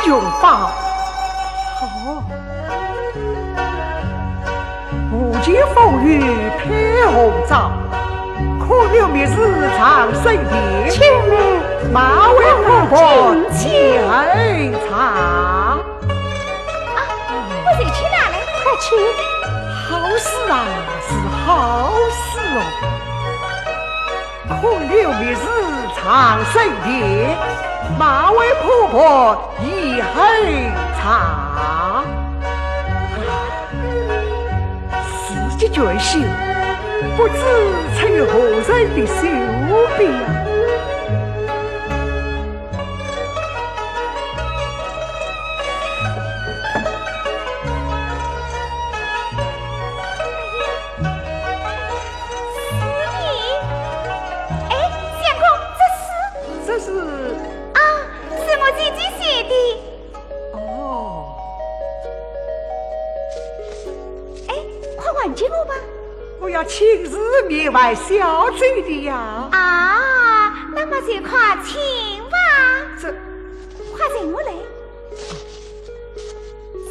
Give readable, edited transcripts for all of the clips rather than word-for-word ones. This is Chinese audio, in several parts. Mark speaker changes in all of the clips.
Speaker 1: 用法。好，无见风雨披红枣，可留明日长生殿。
Speaker 2: 且妹，
Speaker 1: 马为婆婆几恨茶。
Speaker 2: 我再去哪里？快去！
Speaker 1: 好事啊，是好事哦。可留明日长生殿，马为婆婆一恨茶。时节决心，不知曾有何人的手笔。亲自面外小嘴的呀！
Speaker 2: 啊，那么就快请吧。
Speaker 1: 这，
Speaker 2: 快请我来。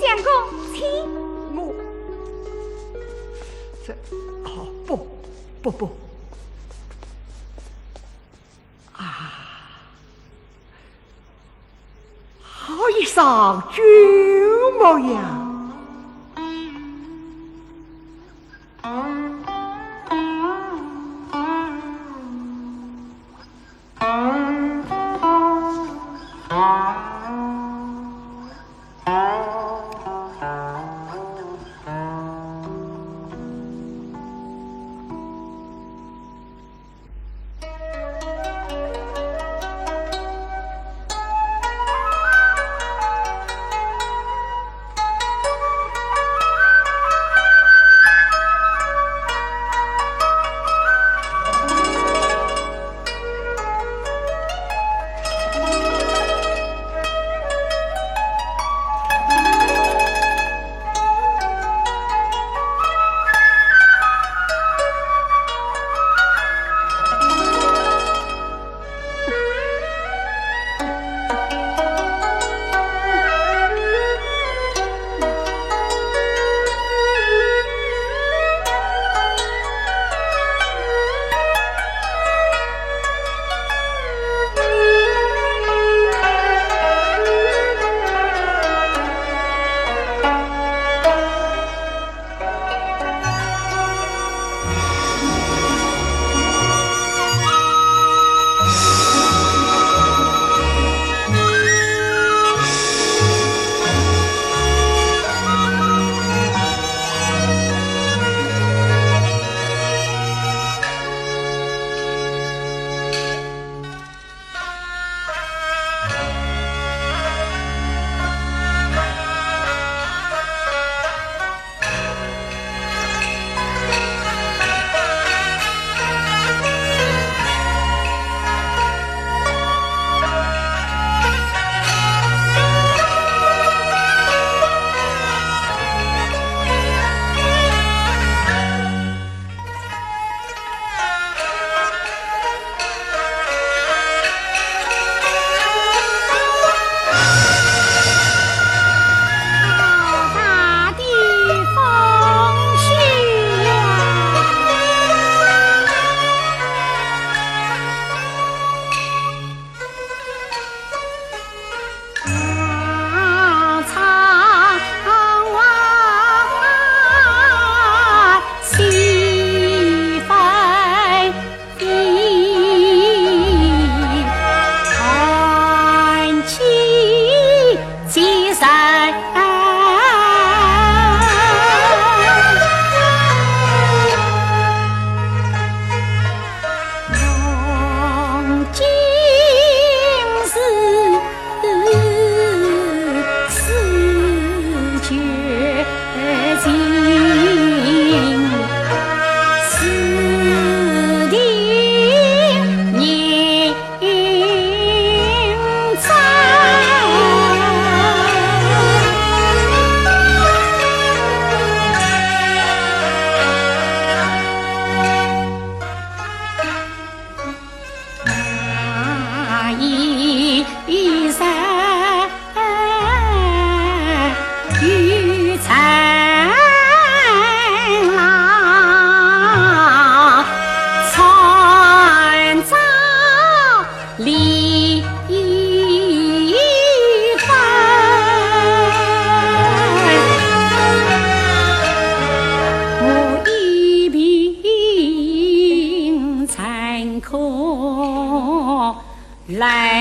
Speaker 2: 相公，请。
Speaker 1: 我，这，哦，不，啊，好一裳君模样。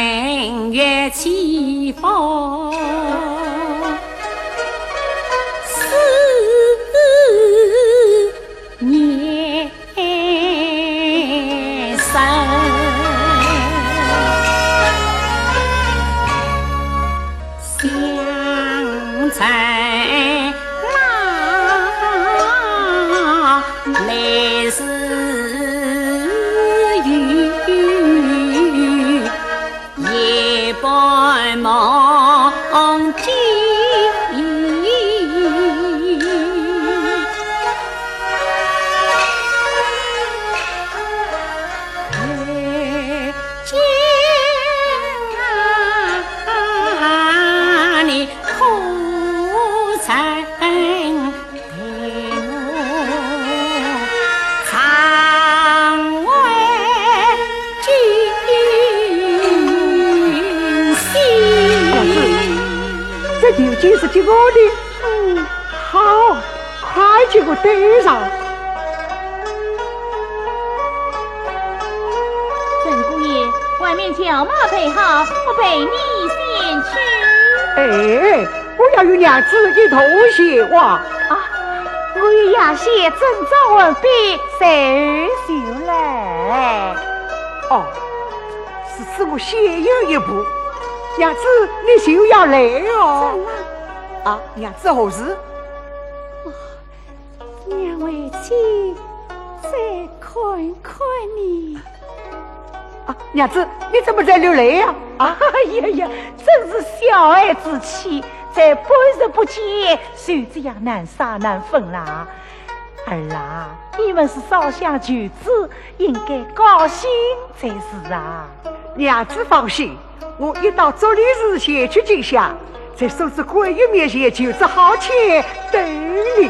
Speaker 3: 正月祈福4年生，相猜郎来时也不忘记，家里苦菜
Speaker 1: 究竟是结果的，好，快去给我对上。
Speaker 2: 郑姑爷，外面叫马配好，我陪你先去。
Speaker 1: 哎，我要与娘子一同前往。
Speaker 2: 啊，我与亚谢征召完毕，随就来。
Speaker 1: 哦，是使我先有一步。娘子，你就要来哦！啊，娘子何事？
Speaker 2: 娘回去再看看你。
Speaker 1: 啊，娘子，你怎么在流泪呀？啊，
Speaker 2: 哎呀呀，真是小爱之气，才半日不见，就这样难杀难分啦。儿啊，你们是烧香求子，应该高兴才是啊。
Speaker 1: 娘子放心。我一到做礼日前去进香，在手指观音面前求着好钱等你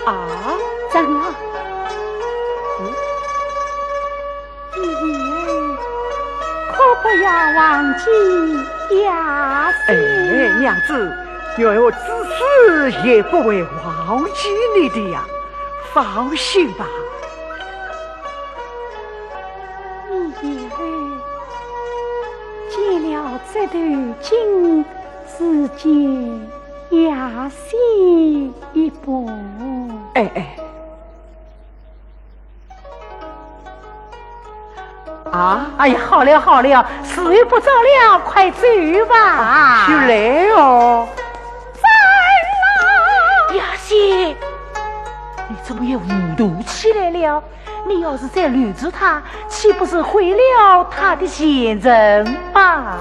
Speaker 1: 啊！
Speaker 2: 真啊？你可不要忘记呀！
Speaker 1: 哎，娘子，我自此也不会忘记你的呀，放心吧。
Speaker 2: 你见了这段经，只见亚细一步。
Speaker 1: 哎哎，啊！
Speaker 2: 哎呀，好了好了，时日不早了，快走吧。
Speaker 1: 就来哦。
Speaker 2: 在啦，亚细，你怎么也糊涂起来了？你要是再留住他，岂不是毁了他的前程吗？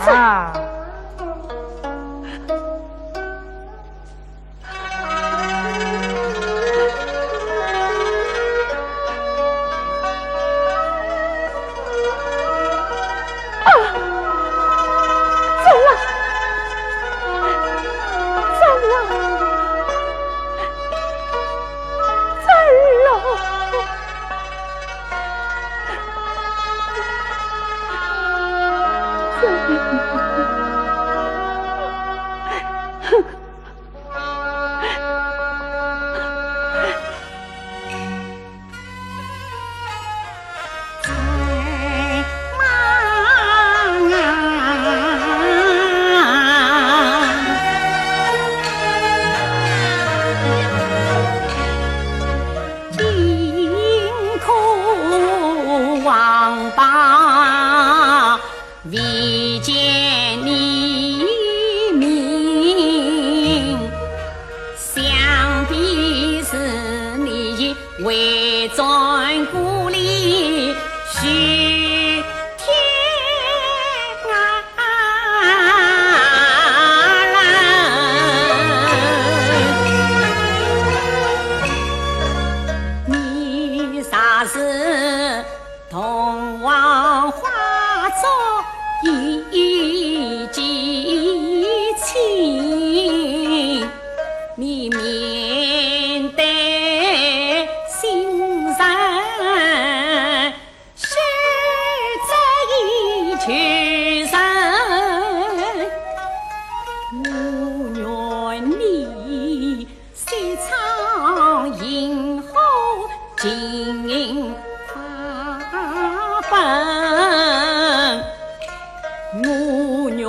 Speaker 3: 不愿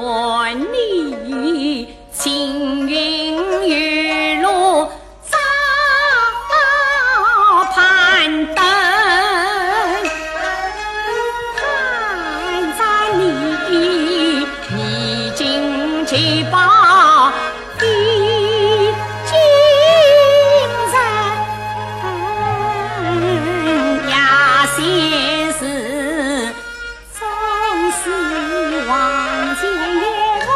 Speaker 3: 你青云玉露早攀登，看在你逆境去报的精神呀，先是总是望见遗憾。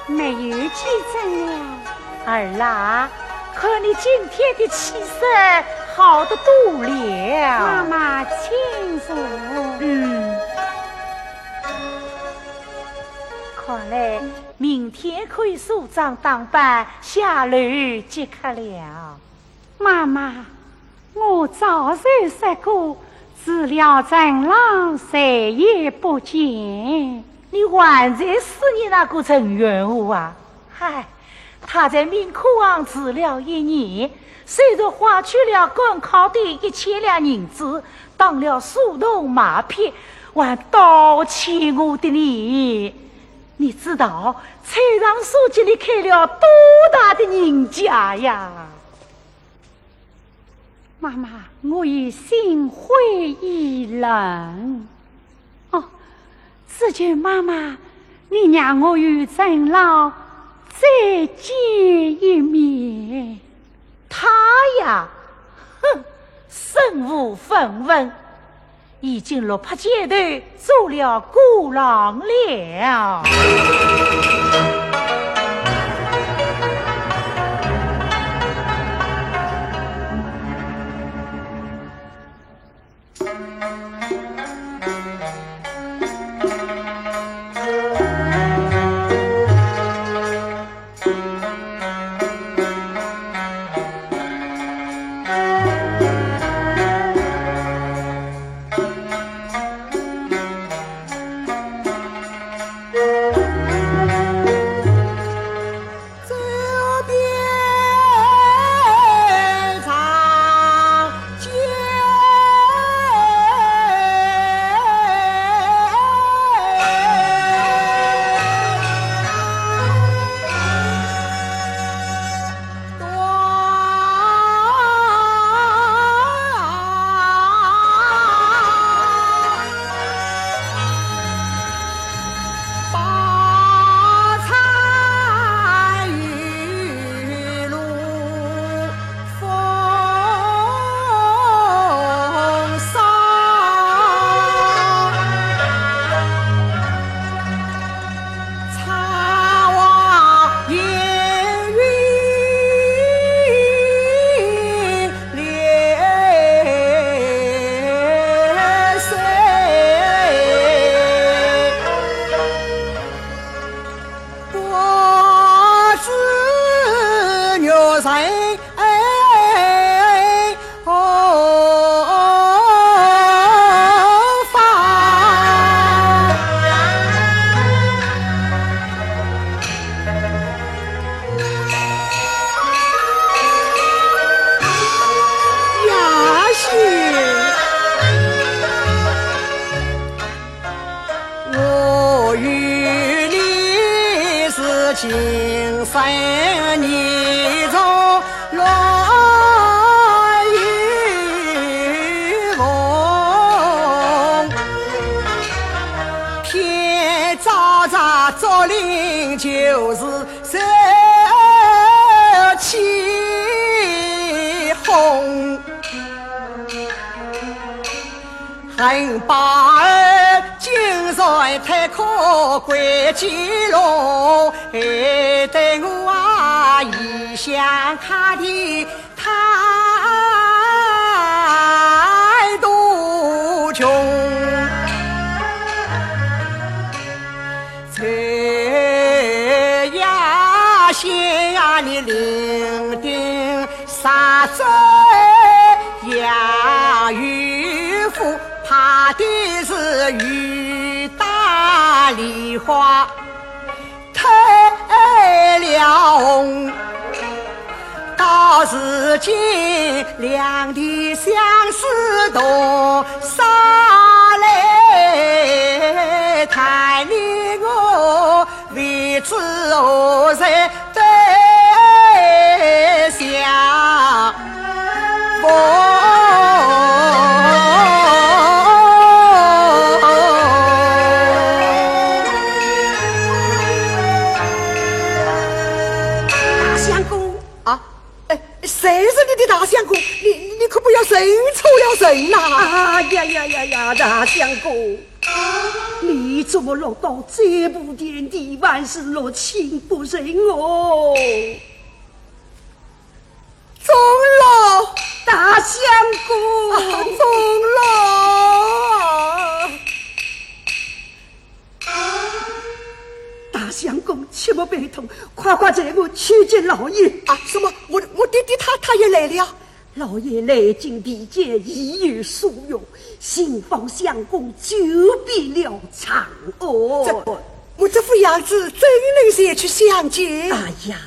Speaker 2: 没有几针了，儿啦，可你今天的气色好得多了。
Speaker 4: 妈妈，请坐。
Speaker 2: 看来明天可以梳妆打扮下楼即可了。
Speaker 4: 妈妈，我早就说过，治疗长老谁也不见。
Speaker 2: 你还在思念那个陈元武啊？嗨，他在明科行治疗1年，虽然花去了赶考的1000两银子，当了速动马匹，还倒欠我的你。你知道菜场书记里开了多大的人家呀？
Speaker 4: 妈妈，我已心灰意冷。只求妈妈，你让我与长老再见一面。
Speaker 2: 他呀，哼，身无分文，已经落魄街头做了孤郎了。
Speaker 1: 今生你从落雨风，天早早竹林就是热气红，恨把儿今日太可关起笼，害得我啊异乡他的太多穷。嫁的是玉大梨花，开了红。到如今两地相思多，杀来谈你我为知何人对相逢。谁是你的大相公？你可不要认错了人呐！
Speaker 5: 啊呀呀呀呀！大相公，你怎么落到这步田地，万事若情不忍哦？
Speaker 1: 中了，
Speaker 5: 大相公，
Speaker 1: 中了！
Speaker 5: 大相公，切莫悲痛，快快载我去见老爷
Speaker 1: 啊！什么？我弟弟他也来了。
Speaker 5: 老爷来京比见，已有疏用，新房相公久别了长哦。
Speaker 1: 我这副样子怎能前去相见？
Speaker 5: 哎呀，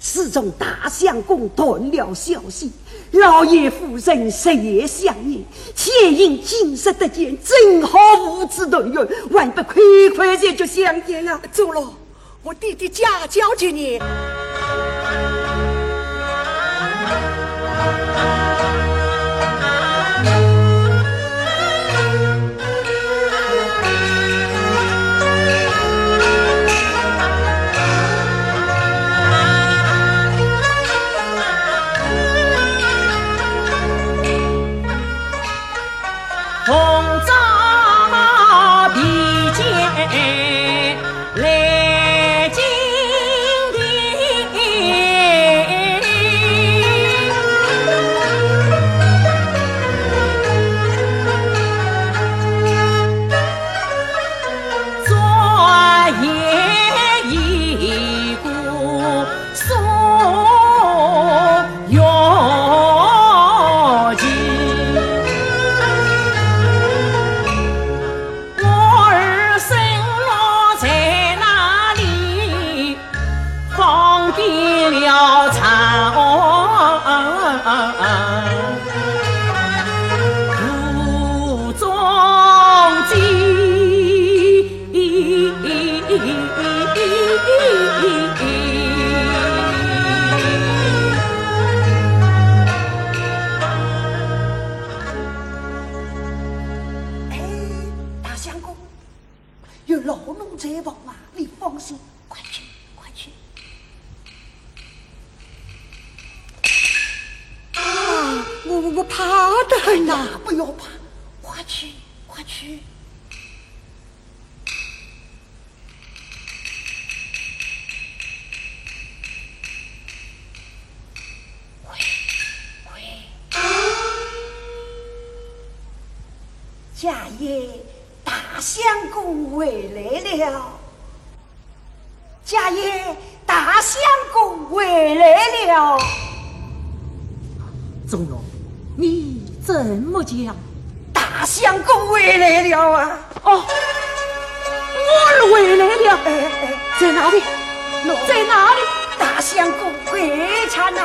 Speaker 5: 是从大相公断了消息，老爷夫人日夜相念，且因今日得见，正好无子团圆，还不快快些就相见啊！
Speaker 1: 走了，我弟弟家教几年。
Speaker 5: 有老奴在望啊，你放心，快去，快去。
Speaker 1: 啊，我怕得很呐！
Speaker 5: 不要怕，快去，快去。家爷，大相公回来了。家爷，大相公回来了。
Speaker 2: 钟龙，你怎么讲？
Speaker 5: 大相公回来了啊！
Speaker 2: 哦，我回来了。在哪里？在哪里？
Speaker 5: 大相公回家呢？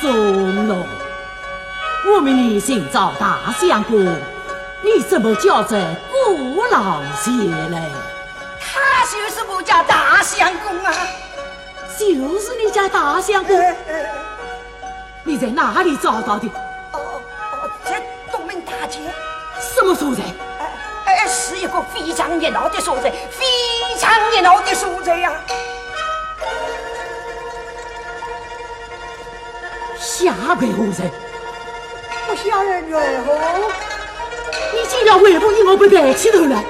Speaker 2: 钟龙。我们你寻找大相公，你怎么叫这孤老爷来？
Speaker 5: 他就是我家大相公啊！
Speaker 2: 就是你家大相公？你在哪里找到的？
Speaker 5: 在东门大街。
Speaker 2: 什么所在？
Speaker 5: 是一个非常热闹的所在，非常热闹的所在呀！
Speaker 2: 下辈何人？
Speaker 1: 不吓人哟！
Speaker 2: 你竟然为不你我不抬起头来？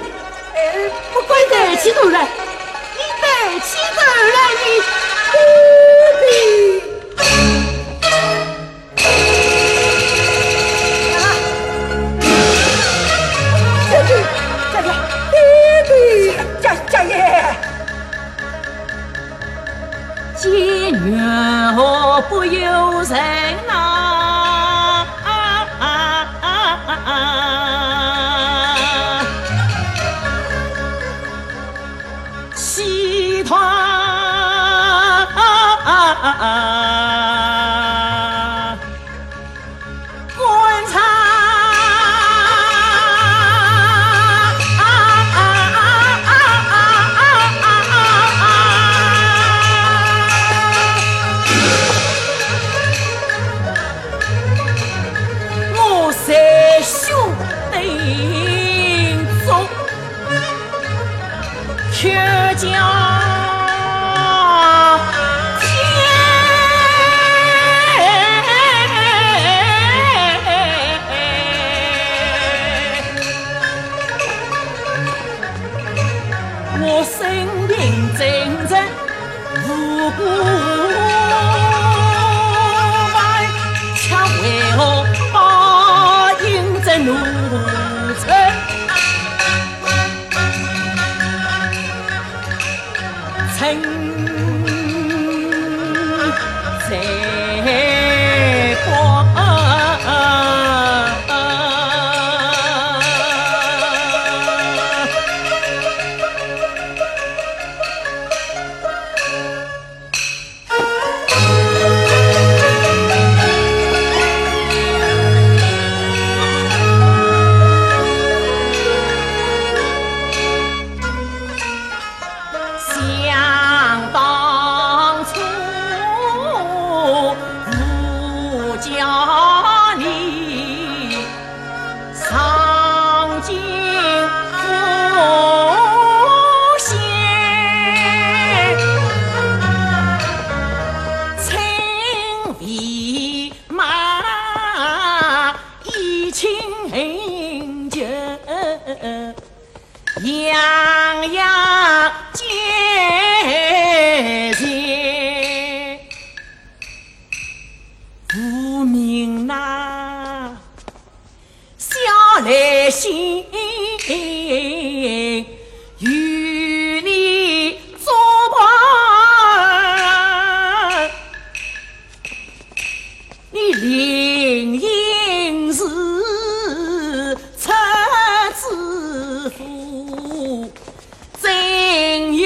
Speaker 2: 不该抬起头来！你抬起头来，你
Speaker 5: 家爷，
Speaker 2: 见月不由人呐！
Speaker 3: 观察。却叫我生平真正无辜，恰为我报应这奴才。曾在过。样样皆然，无名呐，小来心，与你作伴，你灵应是出自府，真有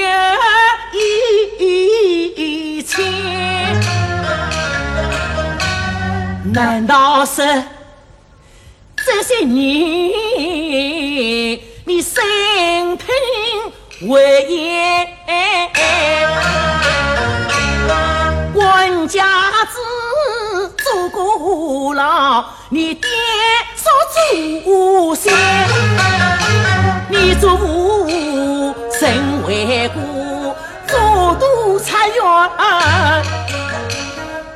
Speaker 3: 一切，难道是这些年你生平为业，官家子做过牢，你爹所做先，你做父身为官，做督察院，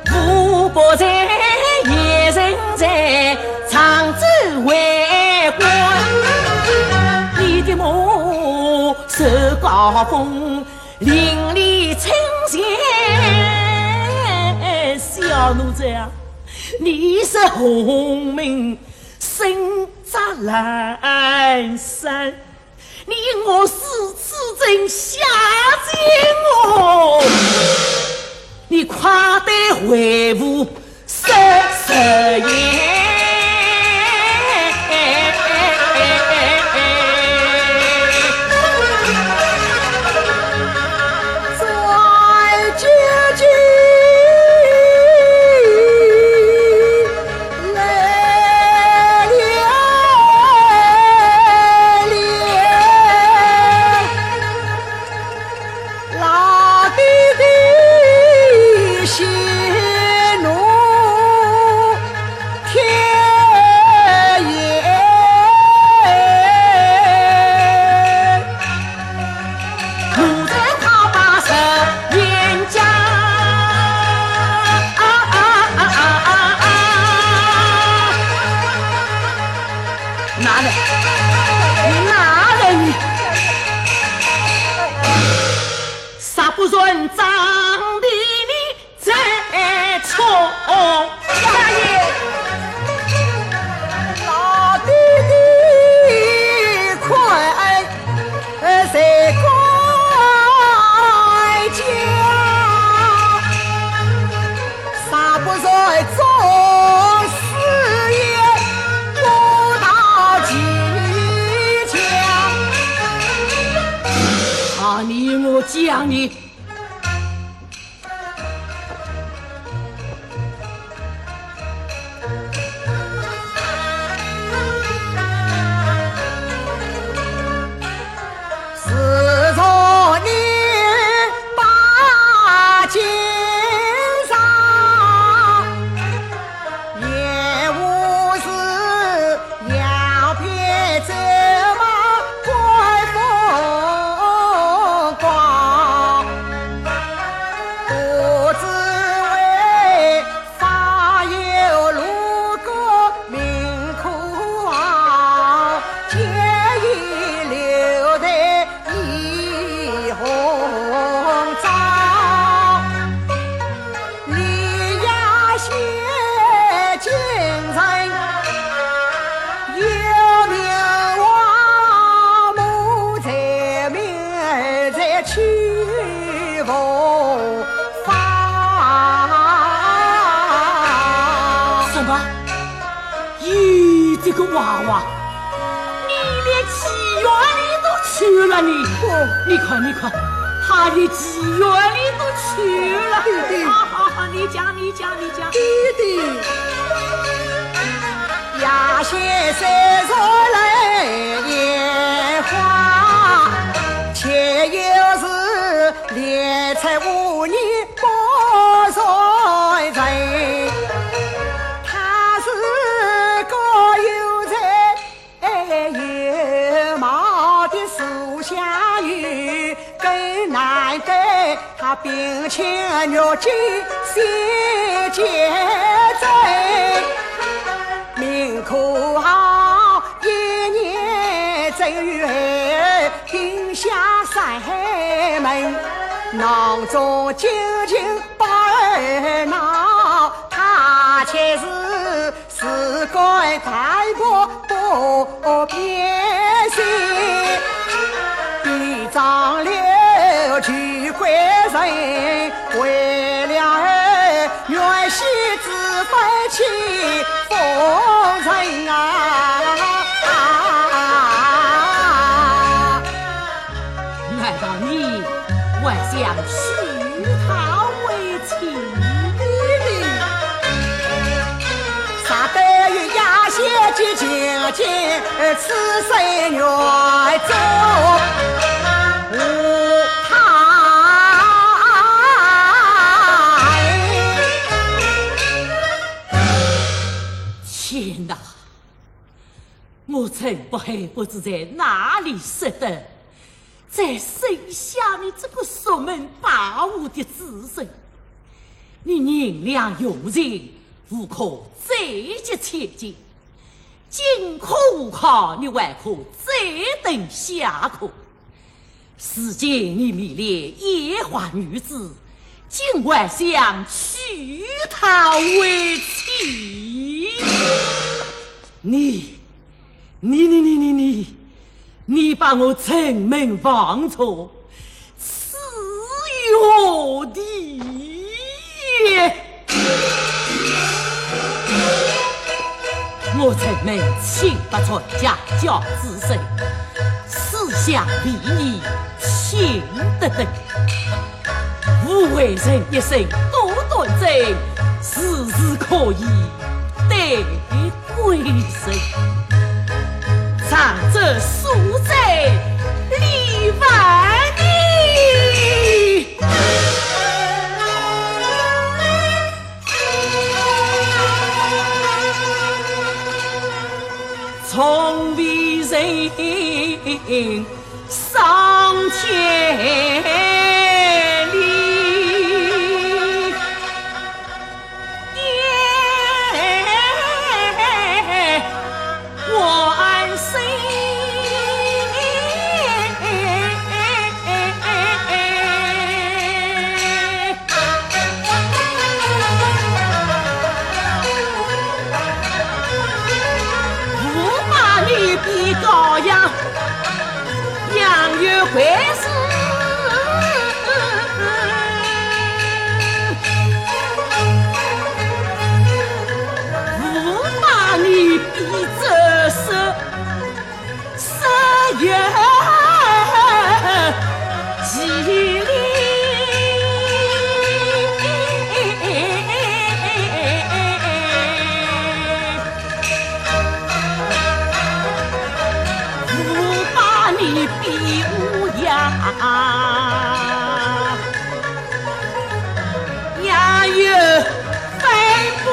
Speaker 3: 父伯在也人在常州为官，你的母受高峰，伶俐清闲，小奴才，你是红名身扎蓝山，你我是此真下贱我，你快得回府收拾言。不论长得你再丑，大爷，老弟弟快在该家，啥不在做事业不到几家，你我讲你。
Speaker 1: 走马观风光，不知为发有路过命苦熬，结义留得一红枣，李亚写精神有名望，母在明在去佛法。
Speaker 3: 什么？咦，这个娃娃，你连妓院里都去了你？你看，他的妓院里都去了。
Speaker 1: 弟弟
Speaker 3: 好，你讲。
Speaker 1: 弟弟，呀些谁说来烟花，且又是猎财无你不衰人，他是个有才有貌的苏香玉，更难得他并且肉鸡先结罪，命苦好一年正月定下三门，囊中究竟把儿闹，他却是个太婆不变心，一张柳去归人，为了儿原是自废弃风尘啊！
Speaker 3: 难道你还想娶她为妻？
Speaker 1: 啥得与亚些之情景，此生愿做无他。
Speaker 3: 天哪！我真不知在哪里识得，在生下你这个熟门把武的子孙，你宁良用人，无可再结千金。今可考你还可再等下课。如今你迷恋野花女子，今晚想娶她为妻。你把我城门放错，此有地也。我城门请不出家教之身，思想离你情得等。无为人一生多端正，时时可以得归身。长者恕罪李万里，从为人上千里，我安心。比羔羊，羊有快事，不把你比这手，十月吉利。你比乌鸦，也有飞步，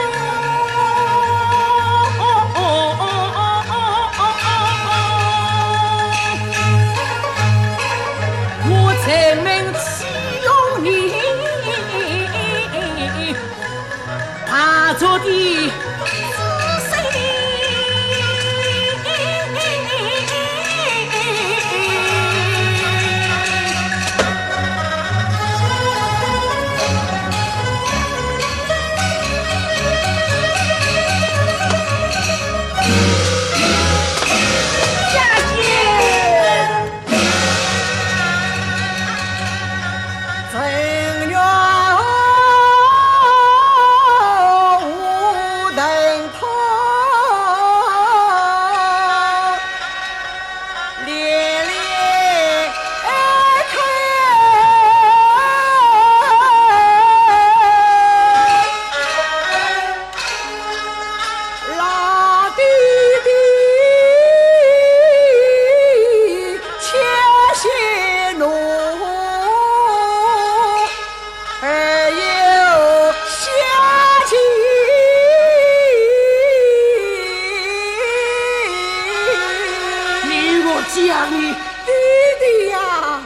Speaker 3: 讲你
Speaker 1: 弟弟呀，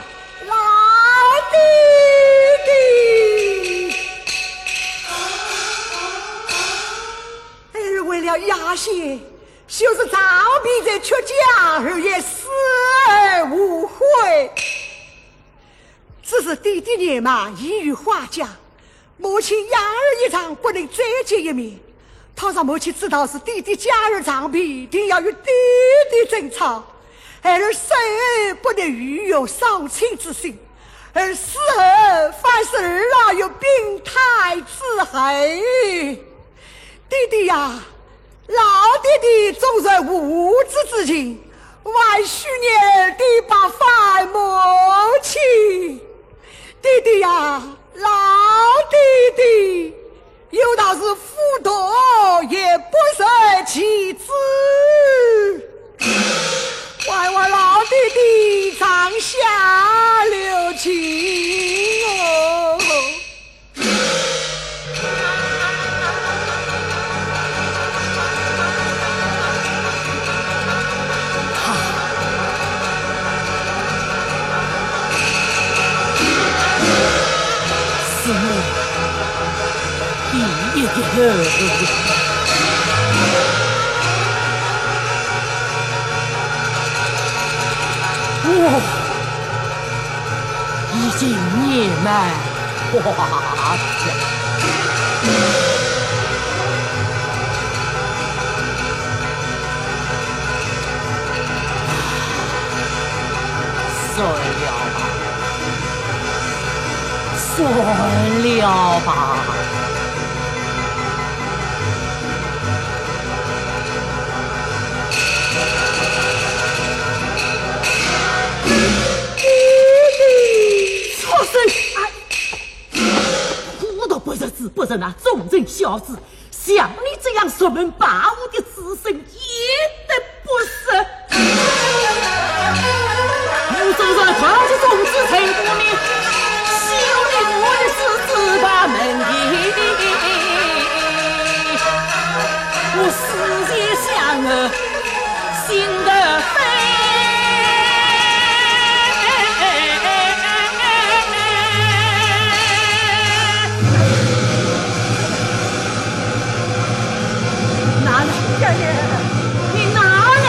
Speaker 1: 老弟弟，儿为了压线，就是早比在出家而也死而无悔。只是弟弟年迈，易于花家，母亲养儿一场，不能再见一面。倘让母亲知道是弟弟家儿长必定要与弟弟争吵，儿生不能育有丧亲之心，而死后反是儿老有病态之恨。弟弟呀，老弟弟纵然无知之情，还需念弟把反母亲。弟弟呀，老弟弟，有道是夫多也不胜其子，还望老弟弟长下留情哦。
Speaker 3: 是我第一个。我已经年迈花甲，算了吧，算了吧。我都不认字，不认那忠人孝子，像你这样xuất门霸武的子孙，也得不是。我总算跨起种子成功的，修理我的是十八门的。我思也想儿，心得飞。你拿来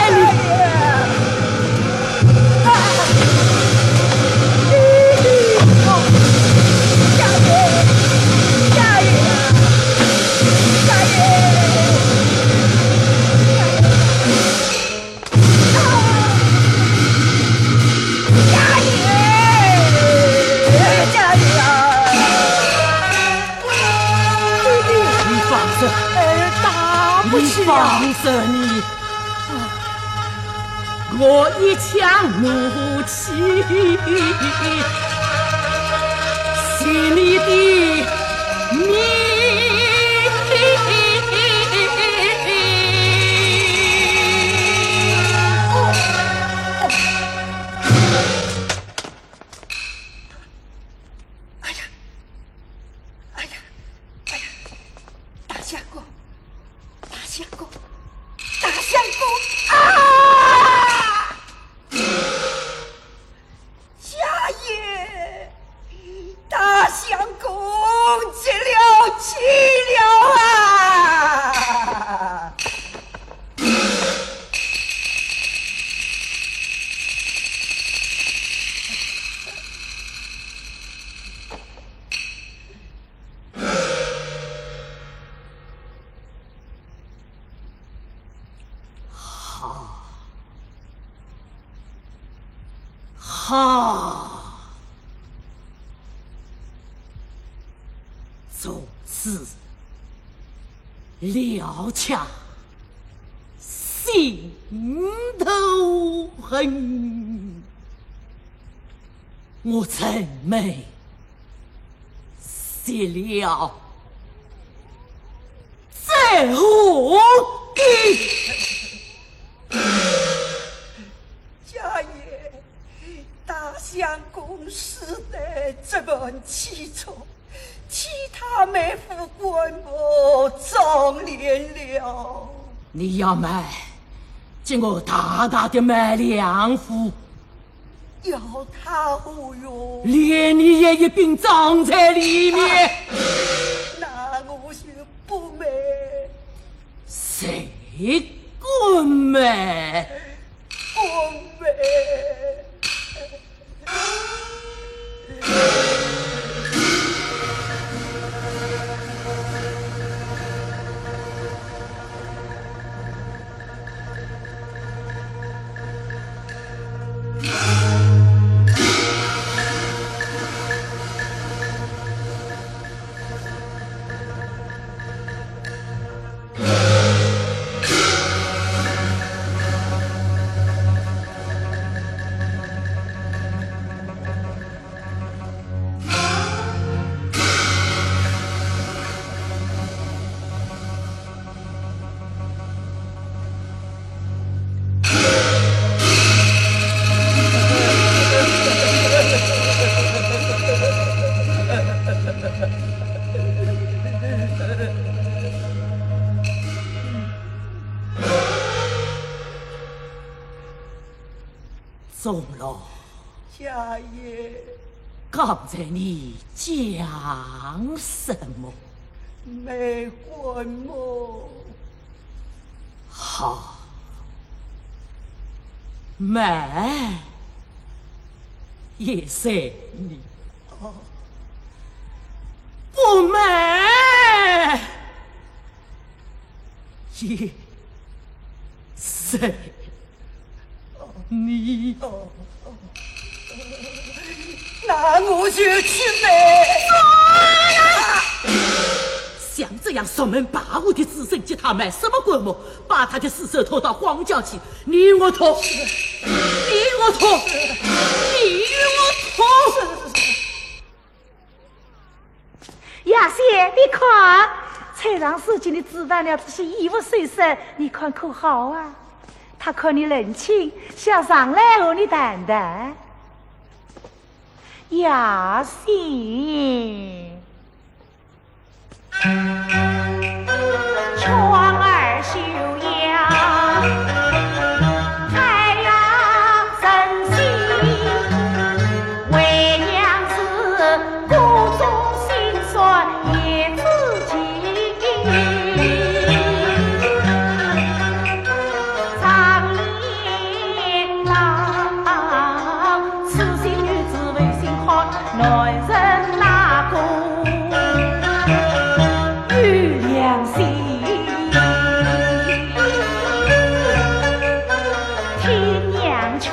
Speaker 3: 你放着你，我一腔怒气，心里的你。从此了洽心头恨，我曾没谢了在何地？
Speaker 5: 家爷，大相公死得这么凄楚，其他妹夫官我壮烈了。
Speaker 3: 你要买叫我大大的买2副，
Speaker 5: 要他何用？
Speaker 3: 连你也一并葬在里面。
Speaker 5: 那我就不买。
Speaker 3: 谁滚买？
Speaker 5: 不买。
Speaker 3: 钟老，
Speaker 5: 家爷，
Speaker 3: 刚才你讲什么？
Speaker 5: 没管么？
Speaker 3: 好，买也是你，不买也是你。
Speaker 5: 那我就去买。
Speaker 3: 像这样熟门把我的子孙给他买什么鬼么？把他的尸首拖到荒郊去，你与我拖，你与我拖，你与我拖。
Speaker 2: 亚仙，你看，菜场司机你置办了这些衣服随身，你看可好啊？他看你人情，想上来和你谈谈。亚仙，窗儿绣阳，太阳升起，为娘子谷中心酸也自己。长夜郎，痴心女子为心好，男人哪个有良心？听娘劝，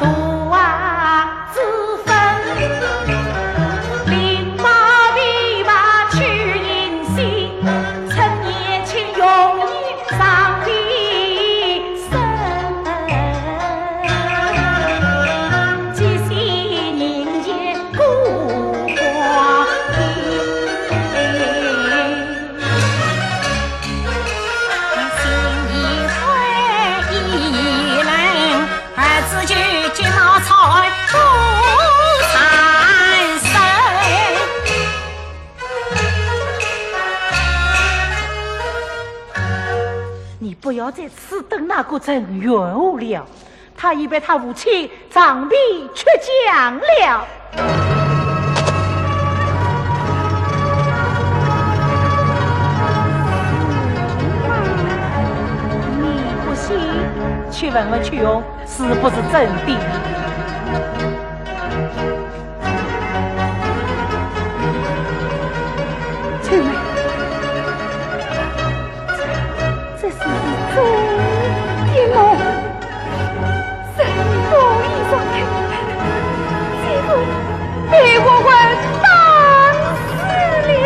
Speaker 2: 度啊之分，领马尾巴去迎新，趁年轻容易上帝身，几夕人间孤光阴。心一碎一冷，儿子就接老菜不缠身。你不要再此等那个郑元武了，他已被他父亲长臂出将了。你不信，去问问曲勇是不是真的。翠梅，这是真的吗？真不意上看，结果被我问当死了。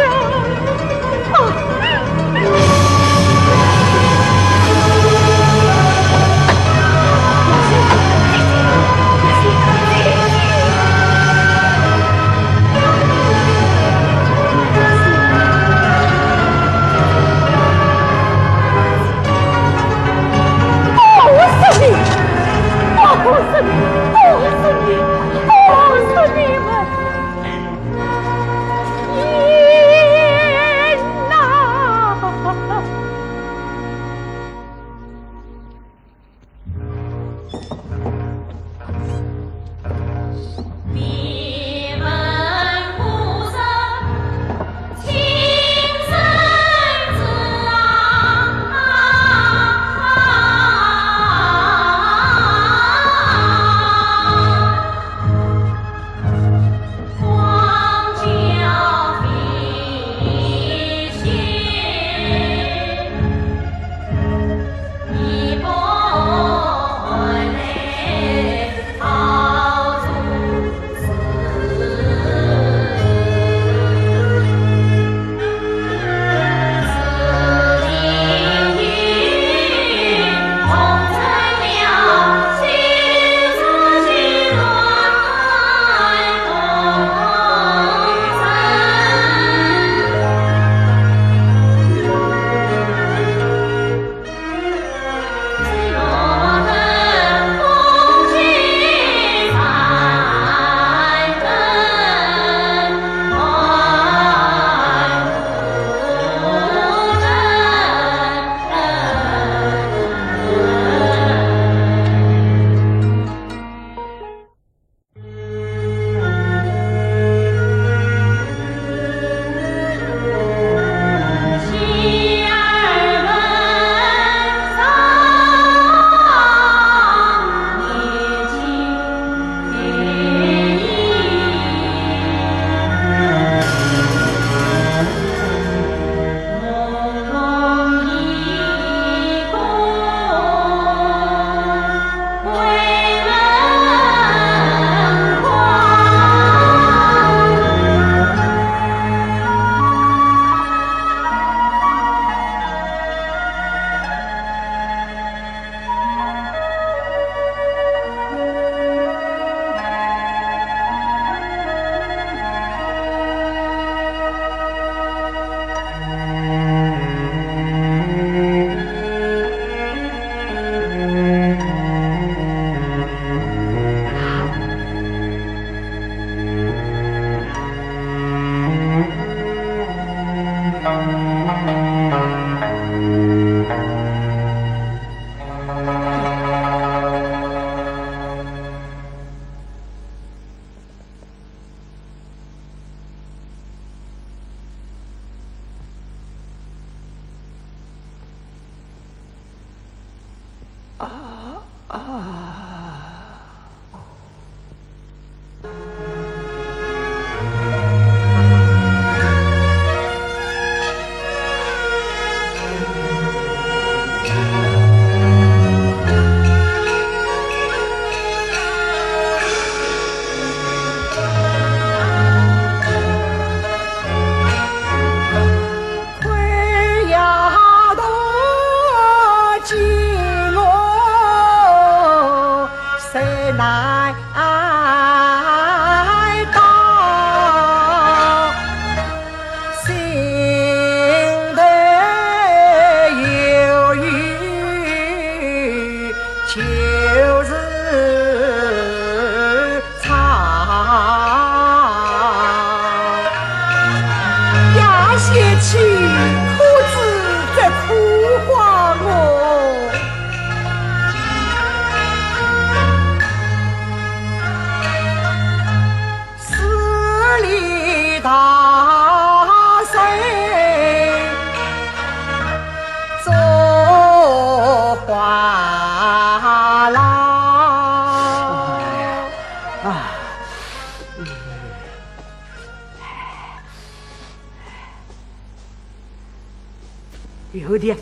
Speaker 1: 有的，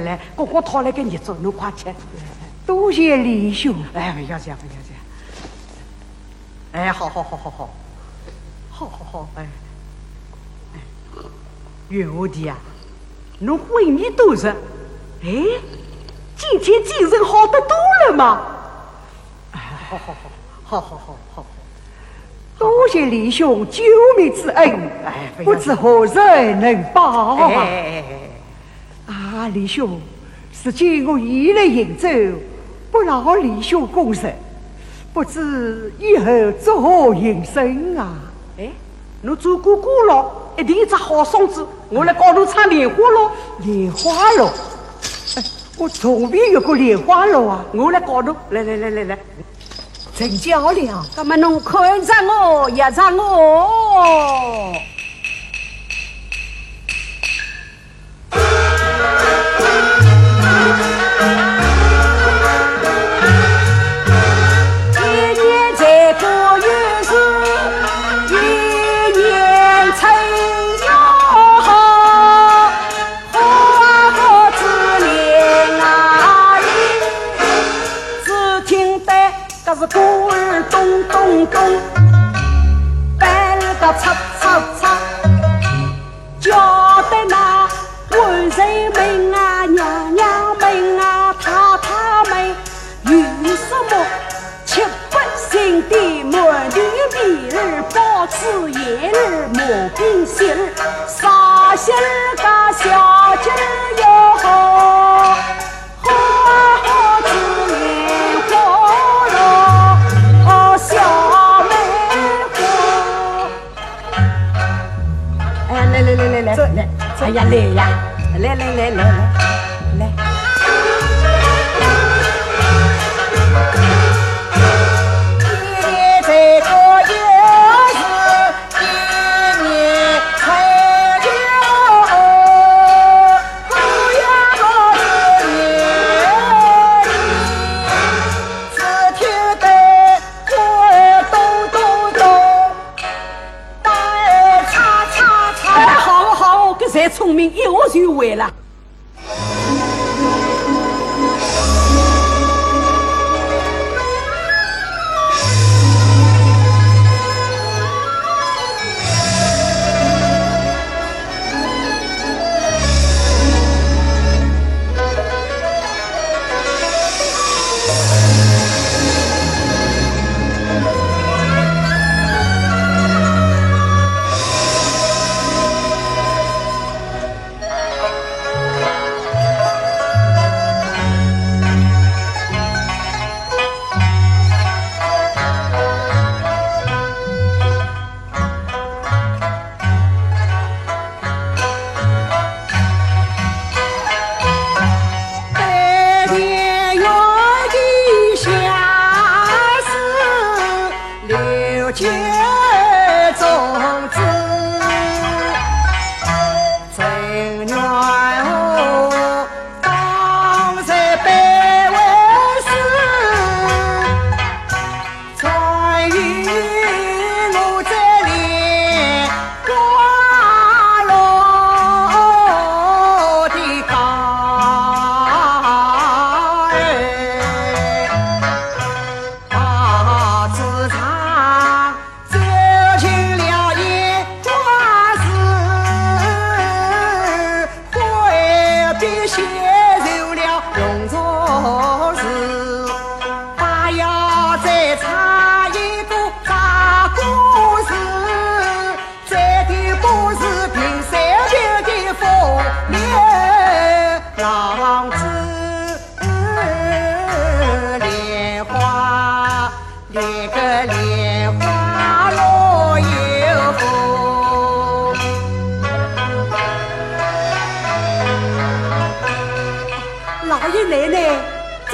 Speaker 1: 来，我讨来给你做，侬快吃。多谢李兄。哎，不要这样。哎，好，哎，袁我的呀，侬闺蜜都是，哎，今天精神好得多了嘛。好，多谢李兄救命之恩，哎，不知何人能报啊？啊，李兄，是今我一来迎走，不劳李兄功臣，不知以后作何营生啊？哎，侬做姑姑了，一定一只好son子，我来教侬唱莲花落。莲花落，我从未有过莲花落啊！我来教侬，来，成交了。
Speaker 5: 那么侬看着我，也着我。是鼓儿咚咚咚，板儿个嚓嚓嚓，叫得那文人们啊、娘娘们啊、太太们，有什么七八姓的满地米儿、包子叶儿、磨饼馅儿、沙馅儿个小鸡儿哟好。来，哎呀，来呀，来。一年这个月是一年才有，不要我年，只听得我咚咚咚，带叉叉叉。好，这才聪明，一我就会了。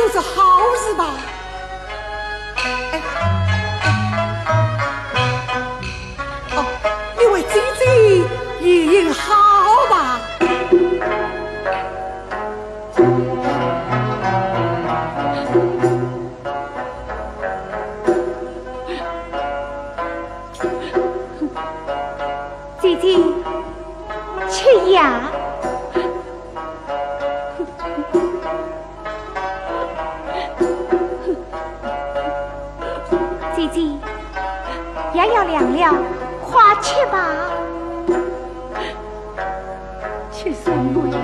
Speaker 1: 都是好事吧？哦，你为姐姐也好吧？
Speaker 4: 姐姐，吃呀！姐姐，牙要凉了，快吃吧。
Speaker 2: 吃什么呀？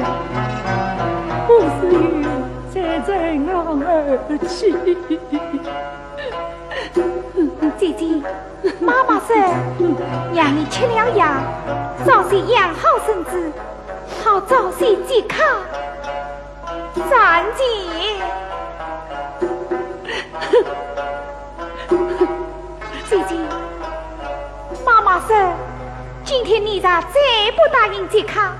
Speaker 2: 不是雨在岸而起。
Speaker 4: 姐姐，妈妈说让你吃了药，早些养好身子，好早些健康。暂姐，姐姐，妈妈说今天你咋再不答应健康，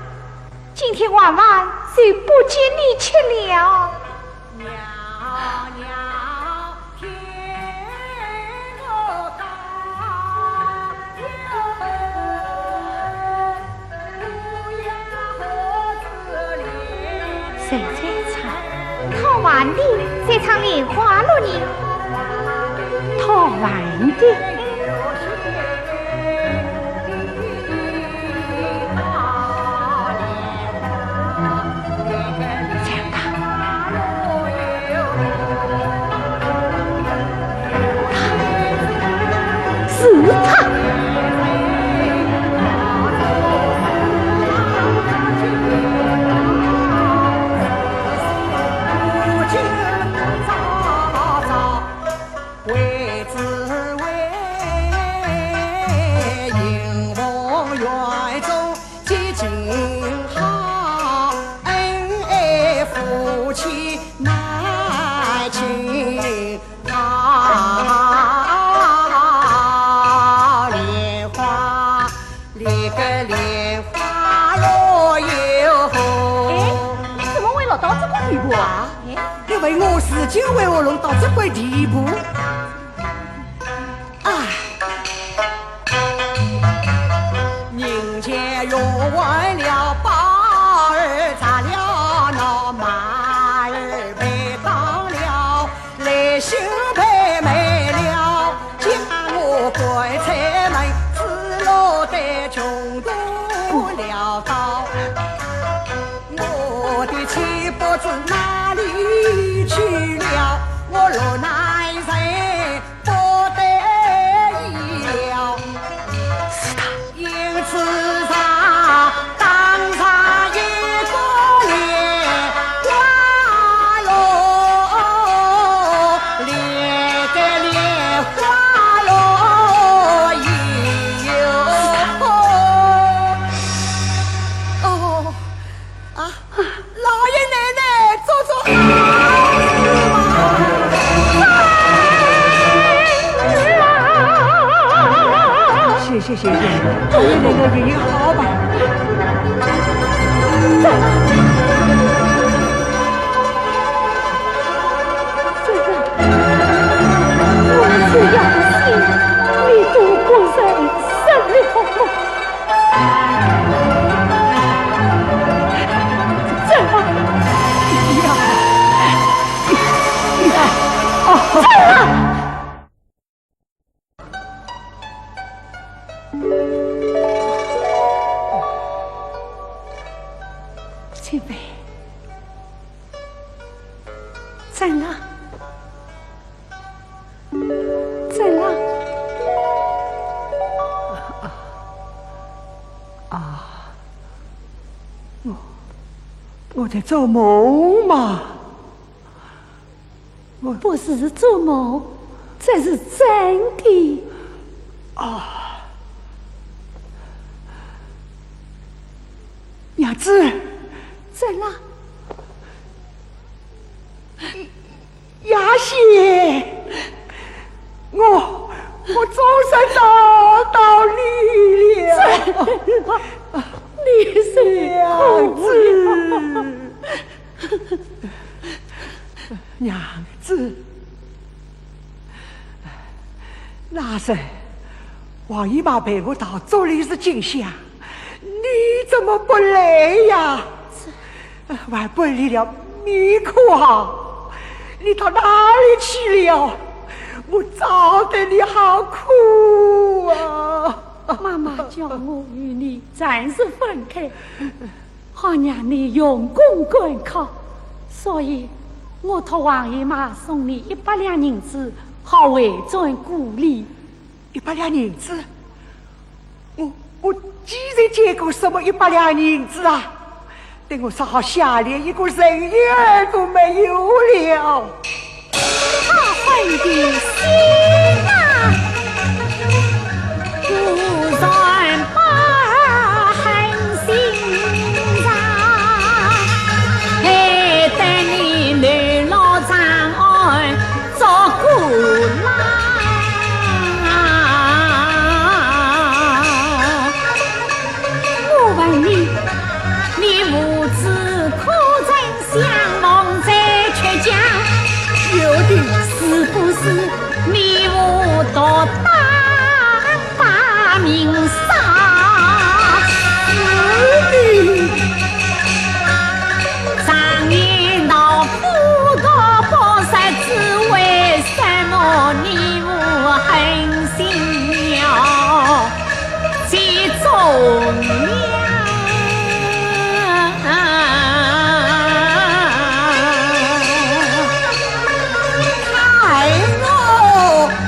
Speaker 4: 今天晚晚就不见你吃了。
Speaker 1: 娘娘天高大，
Speaker 4: 谁在唱？讨完的在唱莲花落呢。
Speaker 2: 讨完的。是他。
Speaker 1: 为我事就为我弄到这块地步，人前若为了把儿砸了，那马儿被当了，来修配没了，将我拐财门，只落得穷途潦倒。我的妻不知哪里去了，我若奈谁不得已了。是他，因此他当上一个莲花落，连个莲花落老爷奶奶做好事谢谢，老爷奶奶人好吧？
Speaker 2: 我只要信你度过人生了。前辈，怎了？怎了？
Speaker 1: 我在做梦嘛。
Speaker 2: 不是做梦，这是真的。
Speaker 1: 娘子，
Speaker 2: 怎了？
Speaker 1: 雅姐，我终身到你了，
Speaker 2: 你是
Speaker 1: 娘子。娘子，那时王姨妈陪我到这里是进香，你怎么不来呀？还不离了米可好？你到哪里去了？我找得你好苦啊！
Speaker 2: 妈妈叫我与你暂时分开，好让你用功赶考，所以我托王姨妈送你100两银子，好为转鼓励。
Speaker 1: 100两银子？我既然见过什么100两银子啊？等我说好下连一个人影儿都没有了。
Speaker 4: 他会的心啊，不然把狠心上，
Speaker 3: 还等你南老长安做姑郎。
Speaker 4: 我问你，
Speaker 3: 你母子可曾相逢在曲江？
Speaker 1: 有的。
Speaker 3: 是不是你我多大名声？常言道不道不识字，为什么你我狠心了这种娘？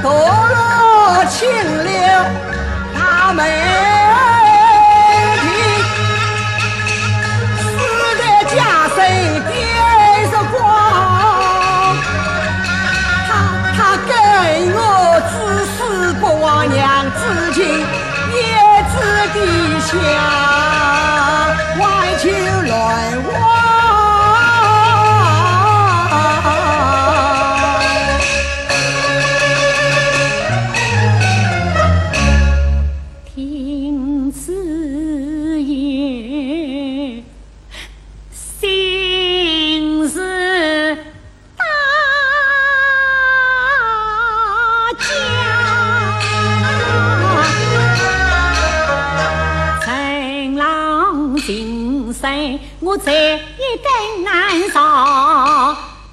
Speaker 5: 堕落清流，他没听，死在家身点着光。他跟我至死不忘娘之情，也知地下歪曲乱妄。
Speaker 3: 我再一更难受，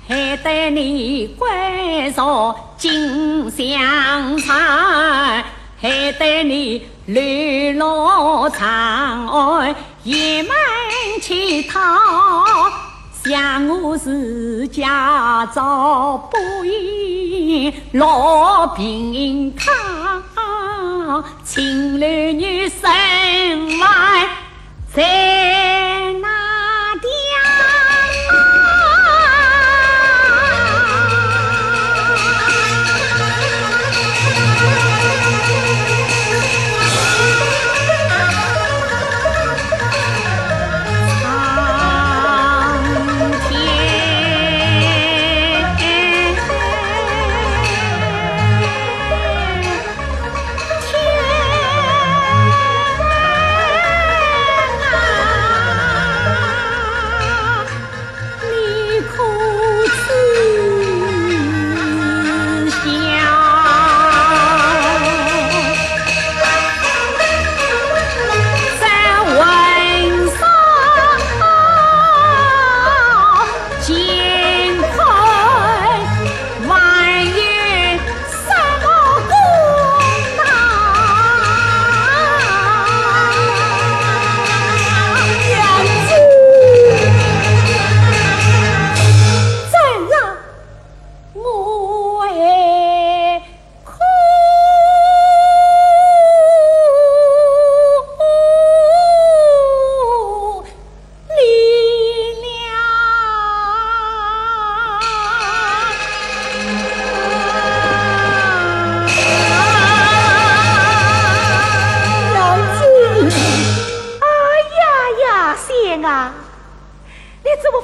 Speaker 3: 还得你归宿金香菜，还得你流落长安也门乞讨。想我是家朝不应落平康，青楼女身外在那地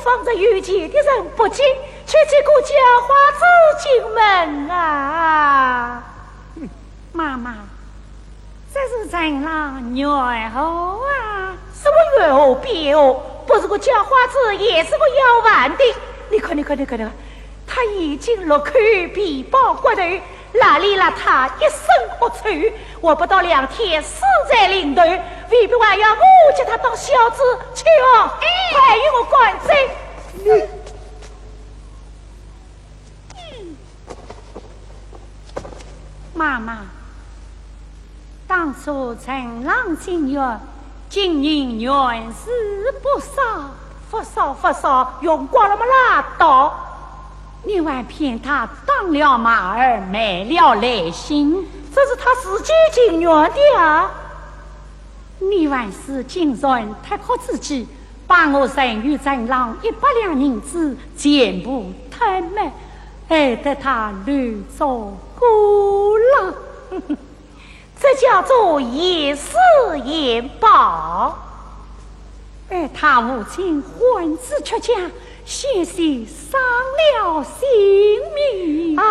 Speaker 2: 放着遇见的人不进，却接过家花走进门啊！
Speaker 4: 妈妈，这是怎了虐后啊？
Speaker 2: 什么虐后别哦，不是个家花子，也是个要饭的。你看，他已经落口皮包骨头，哪里让他一身恶臭？我不到2天死在临头，未必还要我叫他当小子？去哦，快与我赶走！妈妈，当初陈郎进院，今年原是不少，不少，用光了么拉倒。你还骗他当了马儿，卖了来信，这是他自己情愿的啊！你还是今人太靠自己，把我剩余陈郎100两银子全部贪没，害得他乱做孤了。这叫做以死言报。而他母亲患子出家，险些伤了性命。哎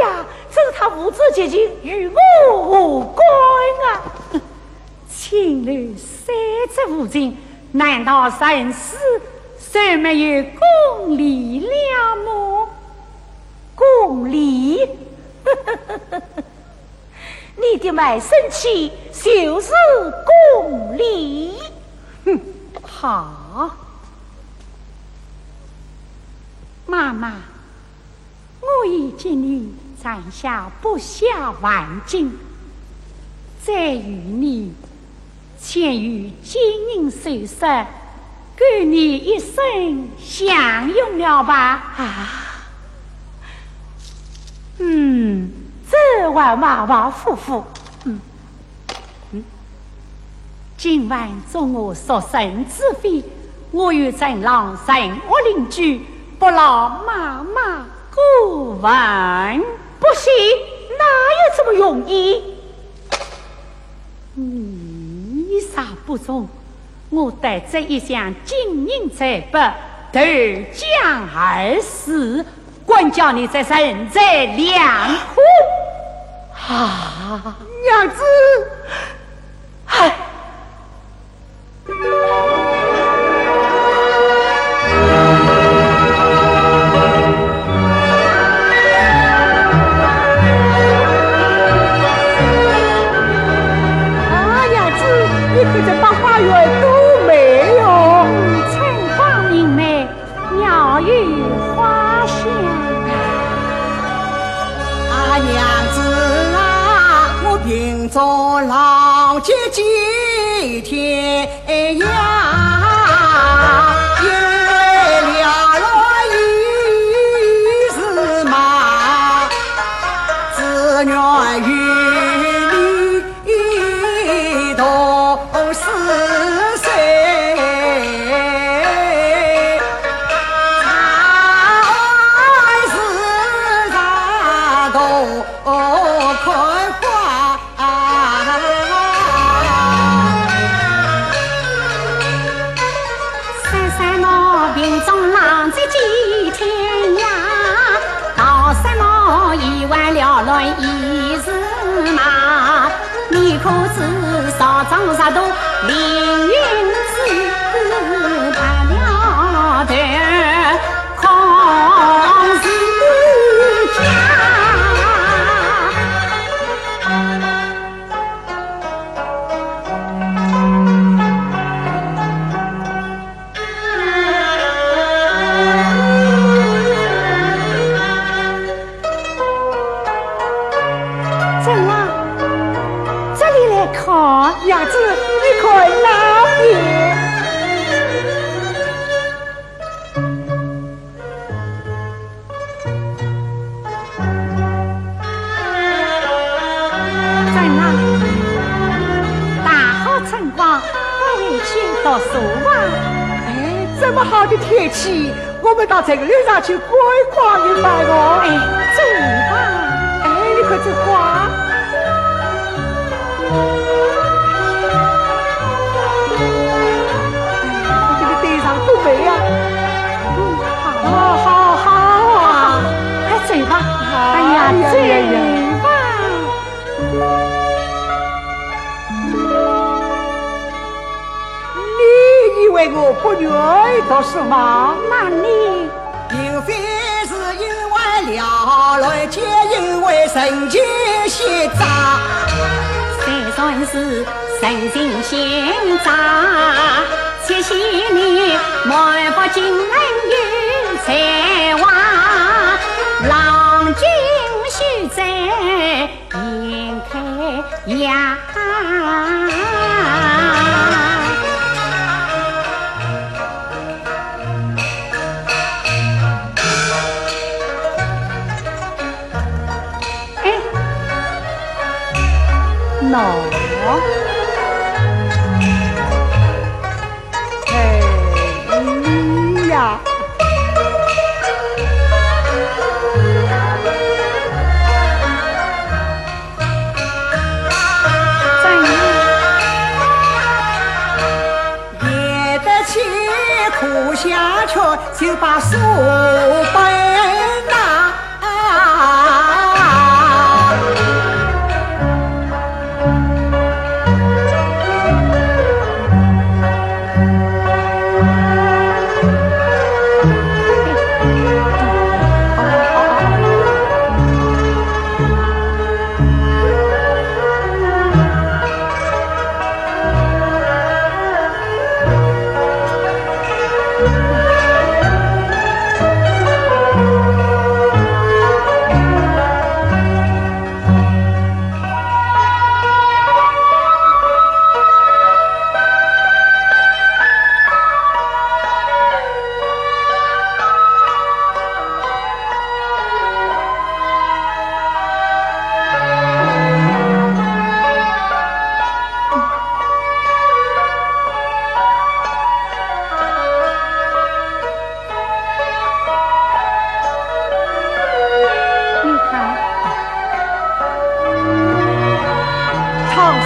Speaker 2: 呀，这是他无知结晶，与我无关啊！情侣三只无情，难道生死谁没有公理了么？公理？你的卖身契就是公理。哼，好，妈妈，我已见你攒下不下万金，再与你欠于金银首饰，给你一生享用了吧？这晚马马虎虎。今晚中我所生之非，我与陈郎人恶邻居，不劳妈妈过问。不行，哪有这么容易？你啥不中？我带这一项金银财帛，投江而死，管教你这人在两苦。
Speaker 1: 娘子，娘子，你可这把花园都没有，
Speaker 2: 春光明媚，鸟语花香。
Speaker 3: 娘子啊，我凭着老姐几天涯，也了一日马，只愿与你同是谁。一日马，你可知少长啥都凌云子盘了头，空是家。
Speaker 1: 娘子，你看那边。
Speaker 2: 在那大好晨光，我回去读书吧。
Speaker 1: 这么好的天气，我们到城里上去观光一番哦。
Speaker 2: 走吧。
Speaker 1: 你快走花。都没呀，好啊，
Speaker 2: 快走吧！哎呀，走吧！
Speaker 1: 你以为我不愿意读书吗？
Speaker 2: 那你
Speaker 3: 并非是因为
Speaker 1: 神仙仙长，
Speaker 4: 才算是神仙仙长。谢谢你满腹金恩与才华，郎君须在眼开呀。
Speaker 2: 喏，
Speaker 1: 哎呀，也得起苦下去，就把书本拿。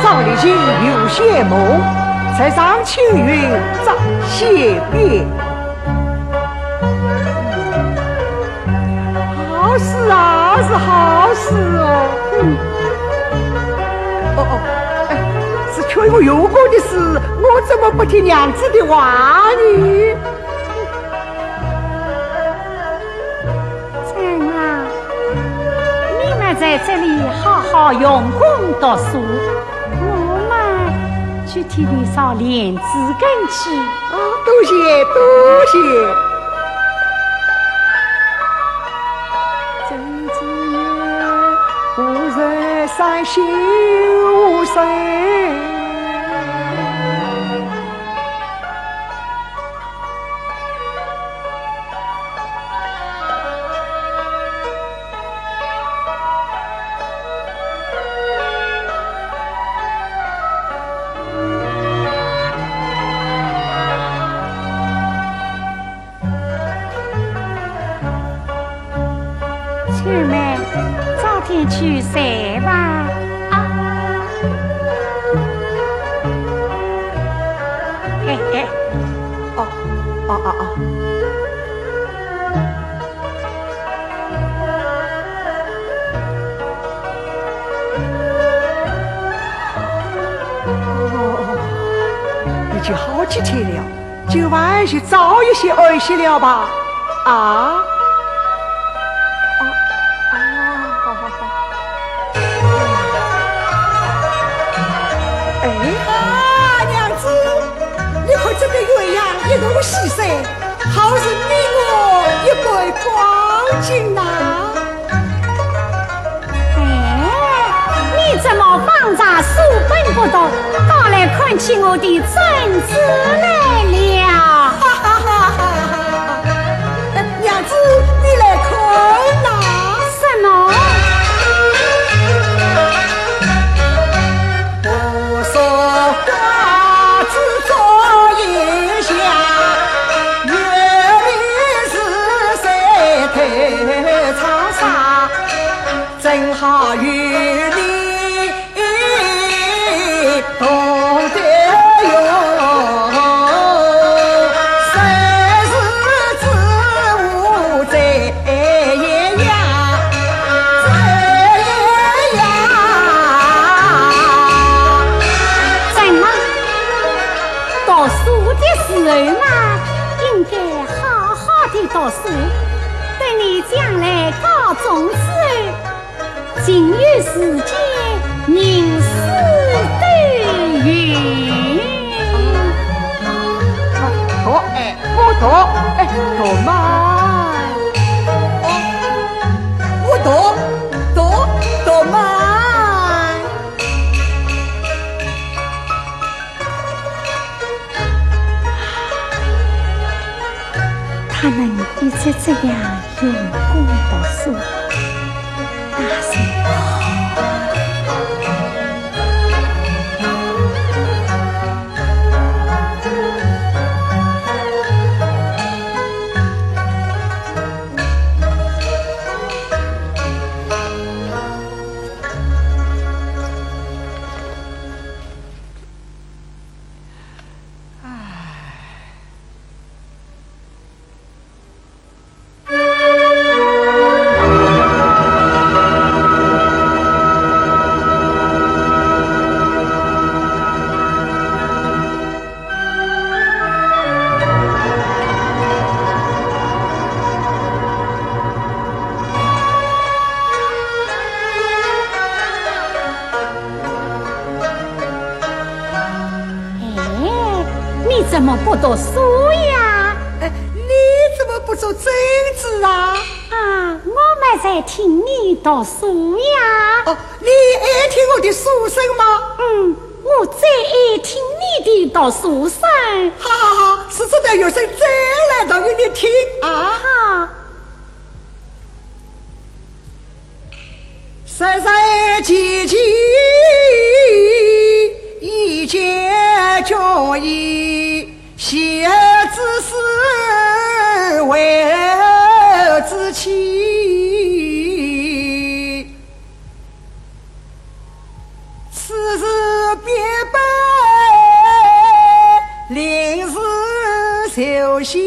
Speaker 1: 上历经有些梦，才上青云照斜边。好事啊，是好事哦。是却有有过的事，我怎么不听娘子的话呢？
Speaker 2: 珍啊，你们在这里好好用功读书，我们去替你扫莲子根去。
Speaker 1: 多谢多谢。真子愿吾人三修身。
Speaker 2: 去妹，早点去睡吧。
Speaker 1: 已经好几天了，今晚就早一些安息了吧？好。娘子，你看这个鸳鸯一同西山，好是你我一对光景呐！
Speaker 2: 你怎么放着书本不读，倒来看起我的孙子来了？
Speaker 1: 娘子，你来看呐！
Speaker 2: 什么？
Speaker 1: 我说花子坐檐下，月里是山头长沙，正好与你同得用。谁是知无在艳阳，在艳阳。
Speaker 2: 读书的时候嘛，应该好好的读书，等你将来高中之后，
Speaker 4: 情与世间人事都缘。
Speaker 1: 躲哎，我躲哎，躲慢，我躲慢。
Speaker 4: 他能一直这样用功读书，大是怎么不读书呀？
Speaker 1: 你怎么不做贞子啊？
Speaker 4: 啊，我们在听你读书呀。
Speaker 1: 哦，你爱听我的书声吗？
Speaker 4: 我最爱听你的读书声。
Speaker 1: 好好好，是这段有声再来读给你听啊。
Speaker 4: 好。
Speaker 1: 三三七七，一节教义，写字是为儿之妻，此时别本临时休息，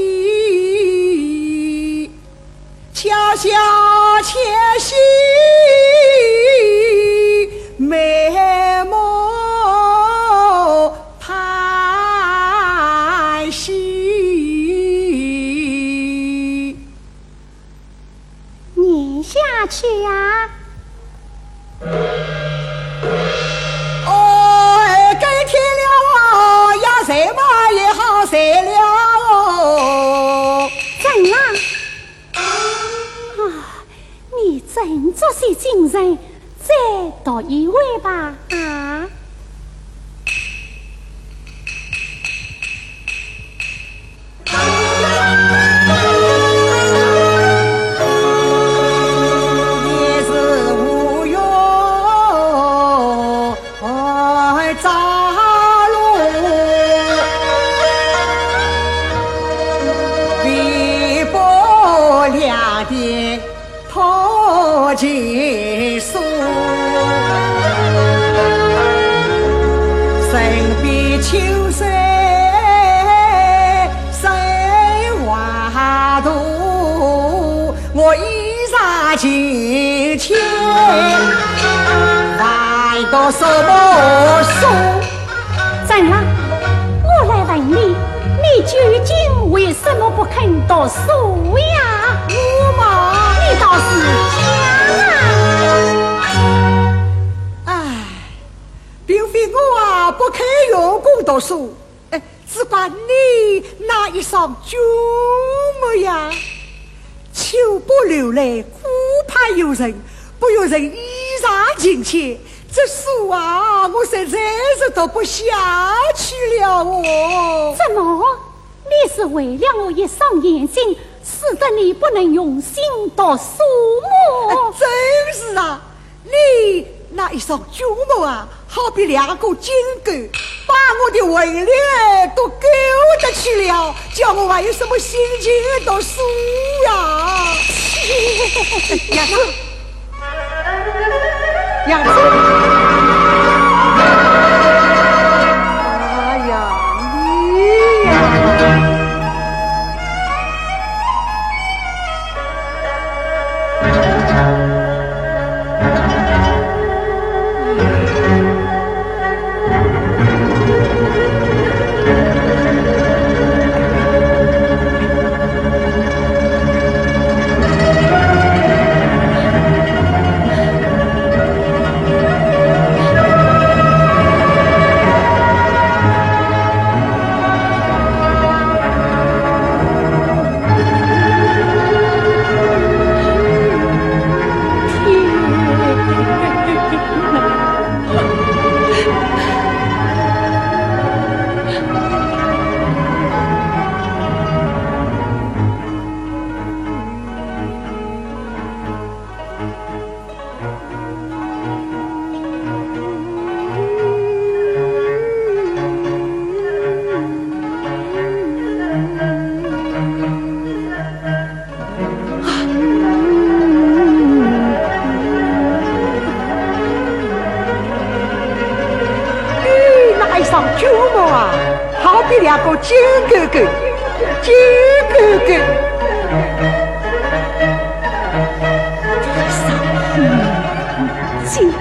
Speaker 1: 恰恰且息美梦叹息，
Speaker 4: 念下去呀。
Speaker 1: 哦，该天了呀，谁嘛也好谁了哦。
Speaker 4: 怎啦？你真做些精神，再读一回吧。啊！
Speaker 1: 也是无用扎路，微波两点托结束，身边秋水谁挖渡，我衣裳金钱来到什么书？
Speaker 4: 怎啦？我来问你，你究竟为什么不肯读书呀？
Speaker 1: 我嘛，
Speaker 4: 你倒是讲啊！
Speaker 1: 哎，并非我啊不肯用功读书，只怪你那一双炯模样，秋不流泪，顾盼有人，不有人衣裳金钱。这书啊，我实在是读不下去了哦。
Speaker 4: 怎么？你是为了我一双眼睛，使得你不能用心读书么？
Speaker 1: 真是啊，你那一双炯目啊，好比两个金钩，把我的魂力都勾得去了，叫我还有什么心情读书呀？杨子，杨子，哎呀，你呀！两个金狗狗，金狗狗。
Speaker 2: 金。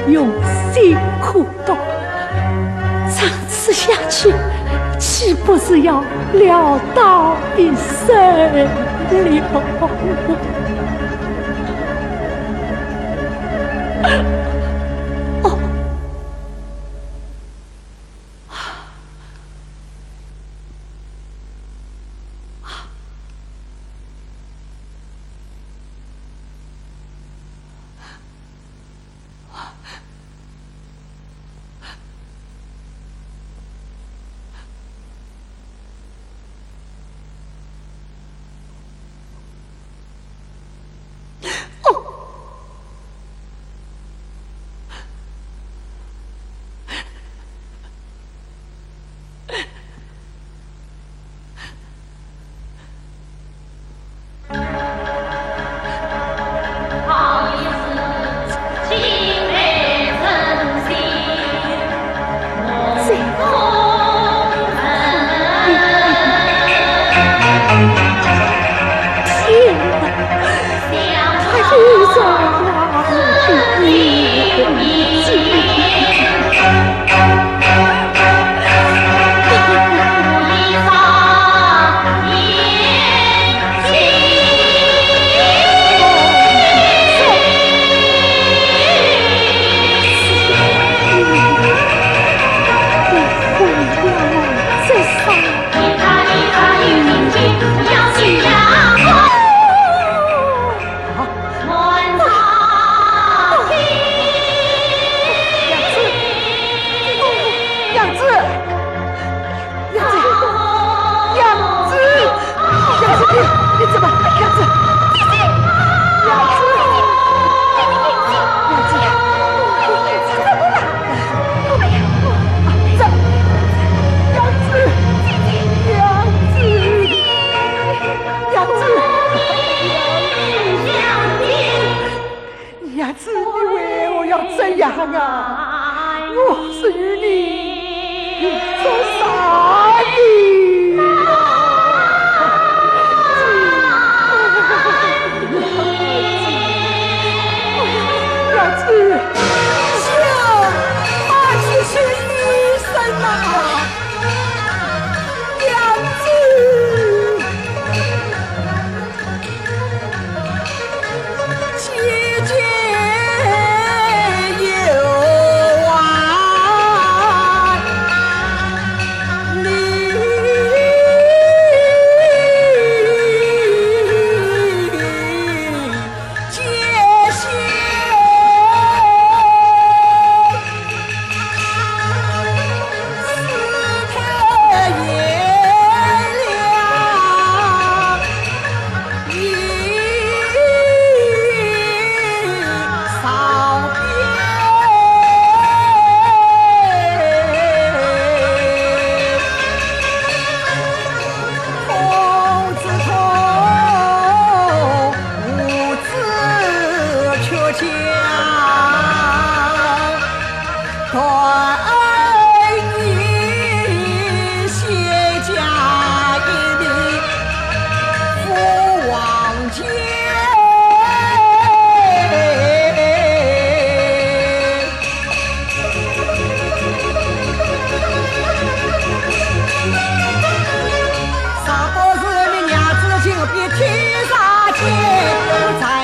Speaker 2: 用心苦读，长此下去，岂不是要潦倒一生了？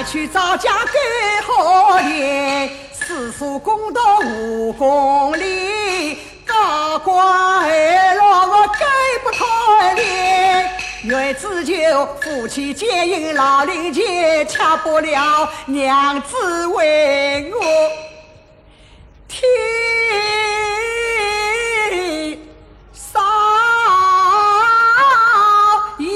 Speaker 1: 去找家给好脸，世俗公道无公理，高官二老我给不讨脸，原自觉夫妻结姻老龄间，恰不了娘子为我天少爷。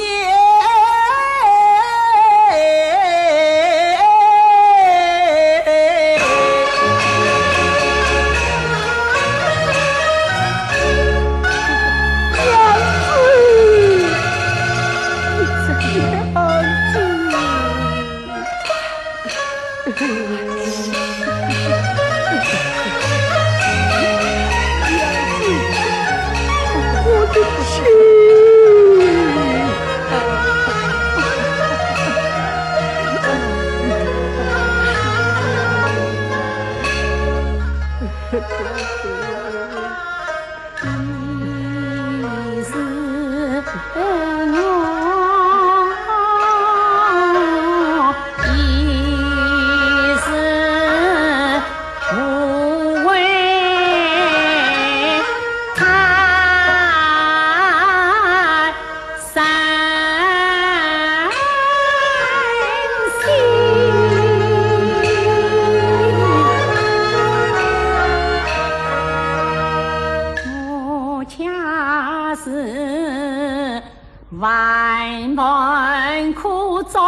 Speaker 1: 万般苦衷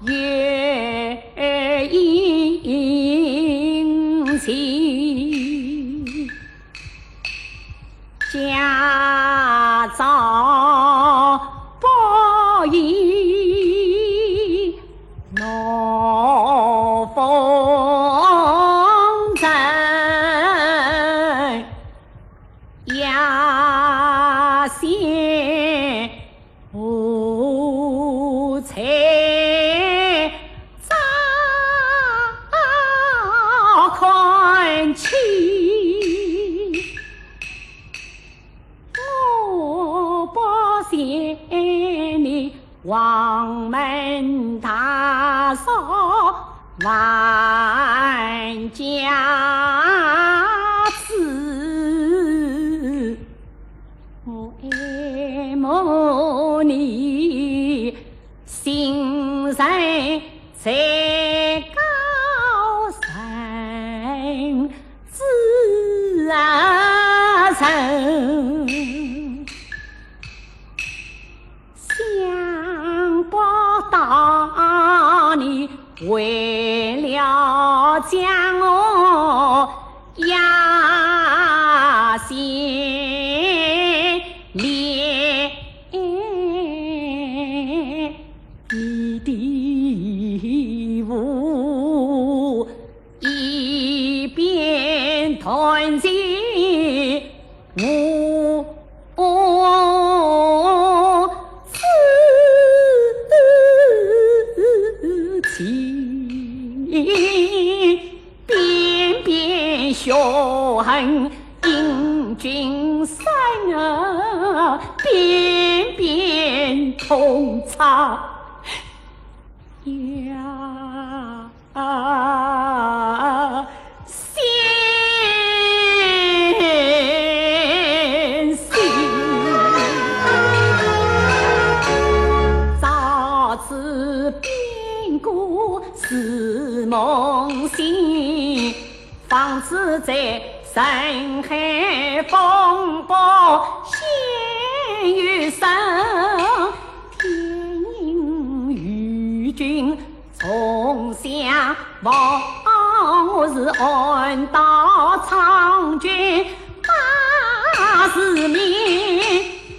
Speaker 1: 月阴晴，家遭报应怒风尘，压线无才早看清，我不嫌你王门大嫂万家子，我爱慕你心人在高山自成，想不到你为了将我压线连一地无一边团结无自情，边边凶狠英军生儿，边边痛操呀先行，早知变故是梦醒，方知在深海风暴险于生，天应与君从相望，我是安道苍君八十年，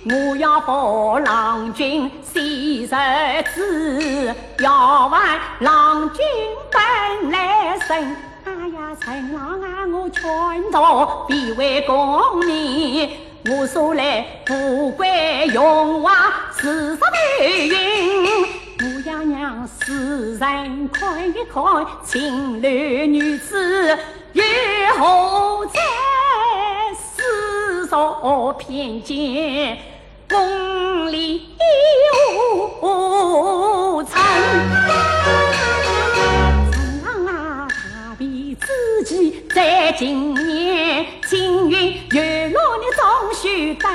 Speaker 1: 我要保郎君昔日子，要为郎君本来生。哎呀，陈郎啊，我劝导必为公民，我素来富贵荣华四十倍云，我要让世人看一看情侣女子如何在世俗偏见功利无成。自己在今年，青云月落你总须等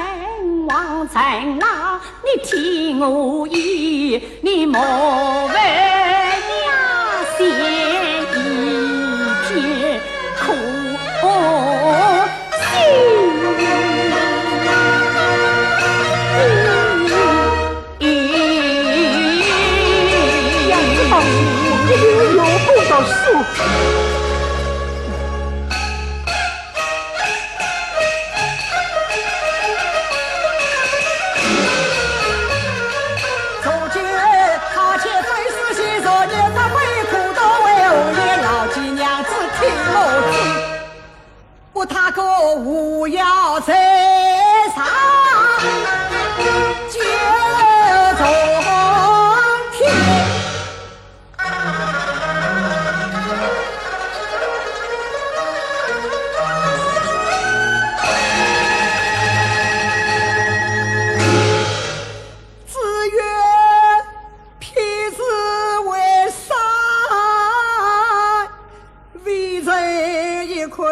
Speaker 3: 王成郎，你听我言，你莫问呀写一片苦心。
Speaker 1: 有不到数。
Speaker 3: 我他个无要在上就从天，只愿偏是为山为人一块。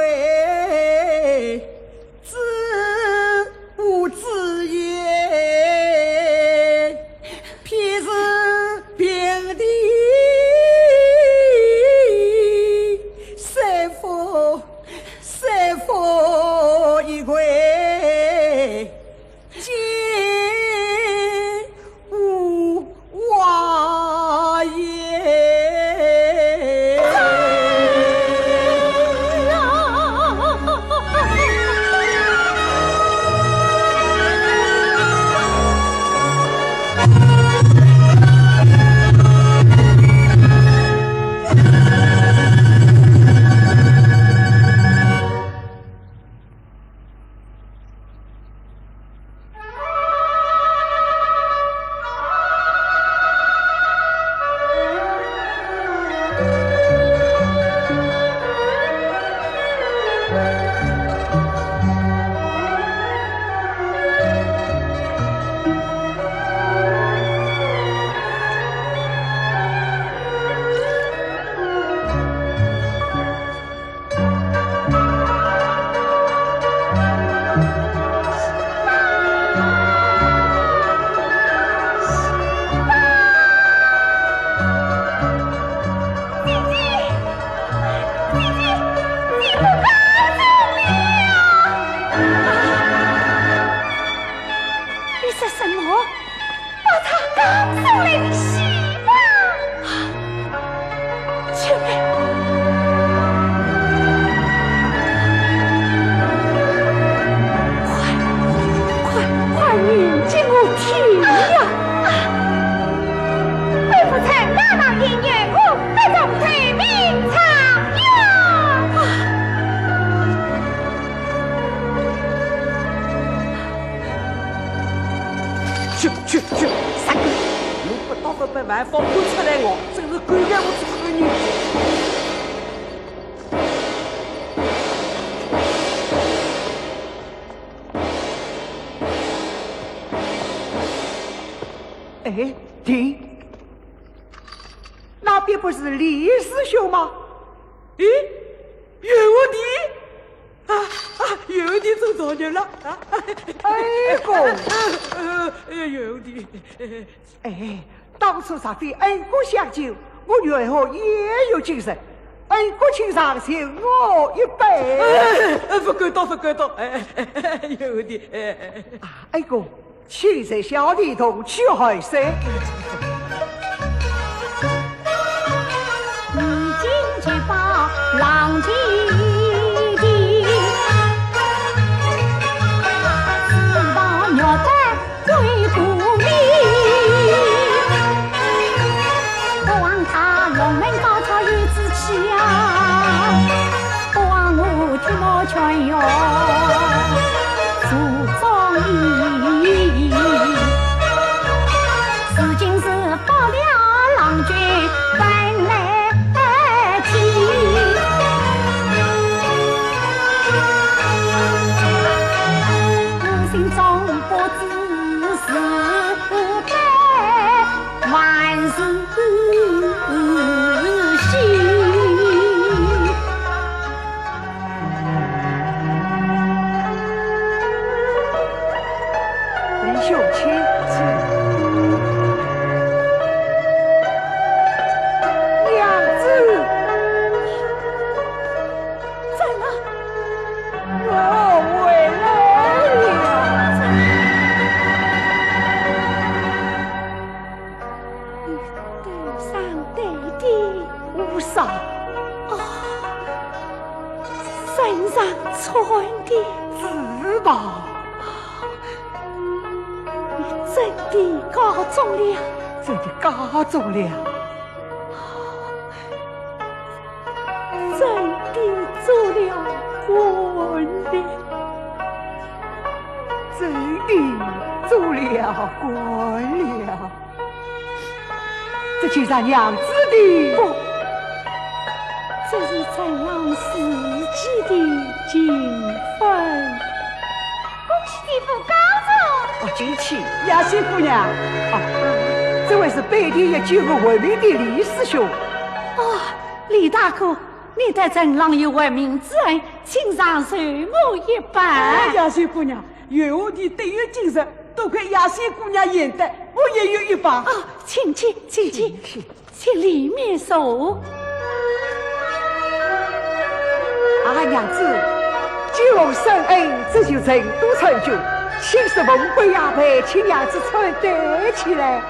Speaker 1: 去，三哥，你不到个百万放不出来我，真是狗干我这个女。哎，停！那边不是李师兄吗？咦，有的走早年了啊！哎哥，有的。哎，当初啥非恩哥相救，我日后也有精神。恩哥请上请我一杯。不敢当，有的。哎哥，请在小弟同去海山。
Speaker 3: 你进去把浪迹。全要做庄义，如今是保了郎君本来天，
Speaker 1: 吧？
Speaker 2: 你真的告中了，
Speaker 1: 真的告中了，
Speaker 2: 真的做了官了，
Speaker 1: 真的做了官了。这就是娘子的
Speaker 2: 不，这是咱郎自己的情分。
Speaker 4: 恭喜地府高中。
Speaker 1: 哦，金器雅仙姑娘，这位是北地也久闻闻名的李师兄。
Speaker 2: 哦，李大哥，你对咱郎有闻名之恩，请上受我一拜。
Speaker 5: 雅仙姑娘，愿我的德育精神，多亏雅仙姑娘言德，我也有一方。
Speaker 2: 哦，请起，请里面坐。
Speaker 1: 娘子，久闻深恩，这就成都成就，请是文贵雅佩，请娘子穿戴起来。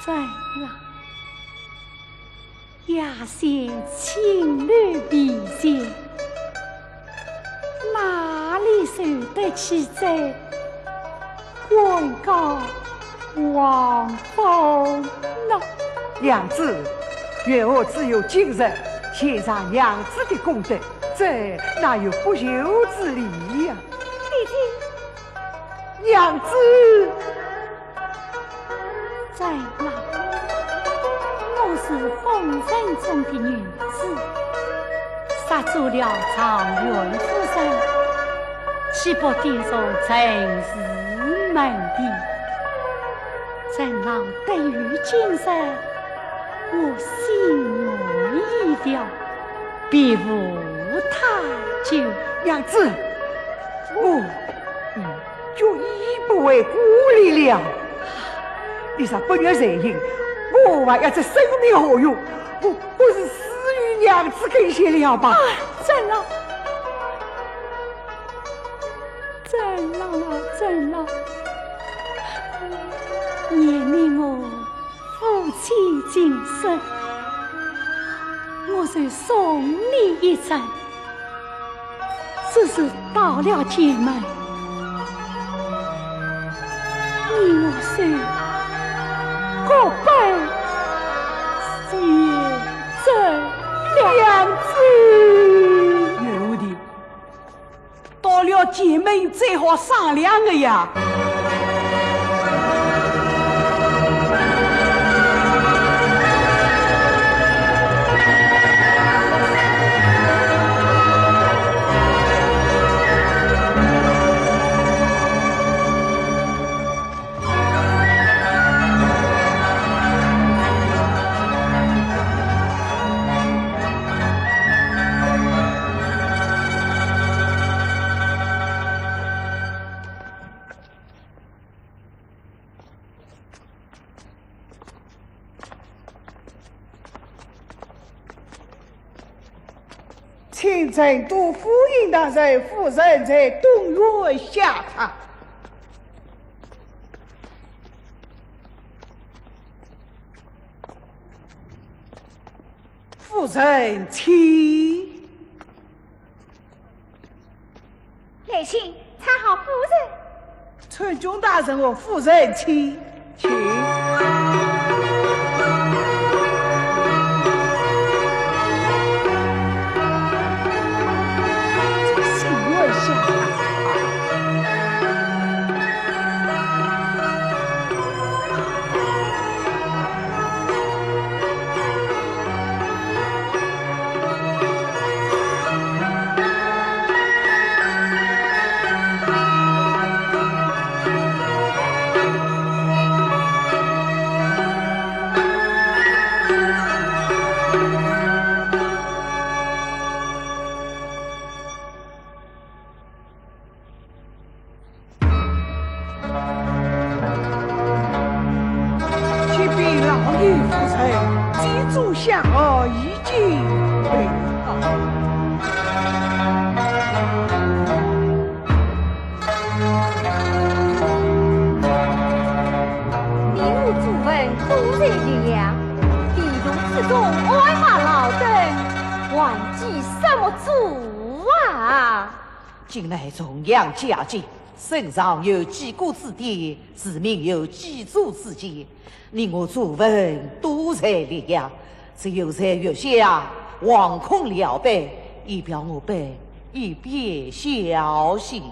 Speaker 2: 在了，雅仙青绿笔仙，哪里受得起这官高王风呢？
Speaker 1: 娘子，愿我只有今日献上娘子的功德，这哪有不朽之理呀？
Speaker 4: 弟弟，
Speaker 1: 娘子，
Speaker 2: 在那，我是风尘中的女子，杀做了常元夫人，岂不点受陈氏门第？怎让得于今日，我心愿已了，别无他求。
Speaker 1: 娘子，我就一不为孤立了。你啥不愿承认，我还要这生命何用？我是死于娘子跟前了吧？
Speaker 2: 真了，真了！念你我夫妻今生，我就送你一程。只是到了家门，你我虽各奔前走
Speaker 5: 娘子，有的，到了姐妹最好商量的呀。
Speaker 1: 请成都府尹大人夫人在东院下榻。夫人请。
Speaker 4: 来信查好夫人。
Speaker 1: 村中大人和夫人请。相儿已经备好，
Speaker 4: 娘，地洞之中哀骂老登，还记什么主啊？
Speaker 1: 近来重阳佳节，身上有几谷之地，市民有几足之见，你我作文多才烈呀，只有在月下惶恐了备，以表我辈一别消息。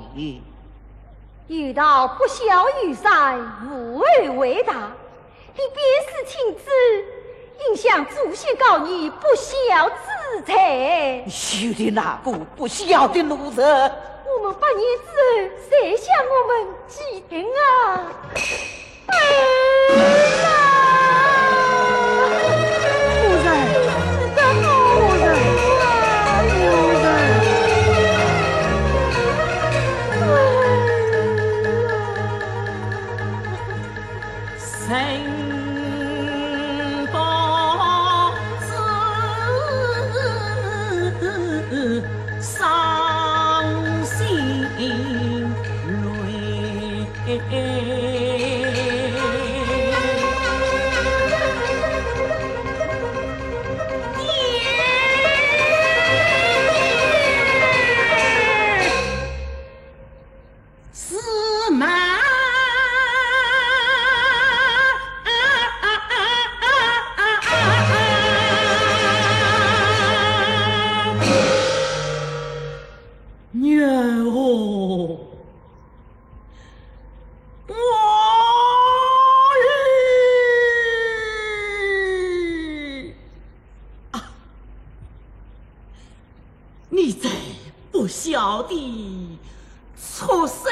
Speaker 4: 遇到不孝于善，无为为大，你便是亲子，应向祖先告你不孝之才。
Speaker 1: 休得那个不孝的奴才！
Speaker 4: 我们8年之后，谁向我们祭定啊？
Speaker 1: 夫人，
Speaker 4: 是的，夫
Speaker 3: 人公子伤心小弟出生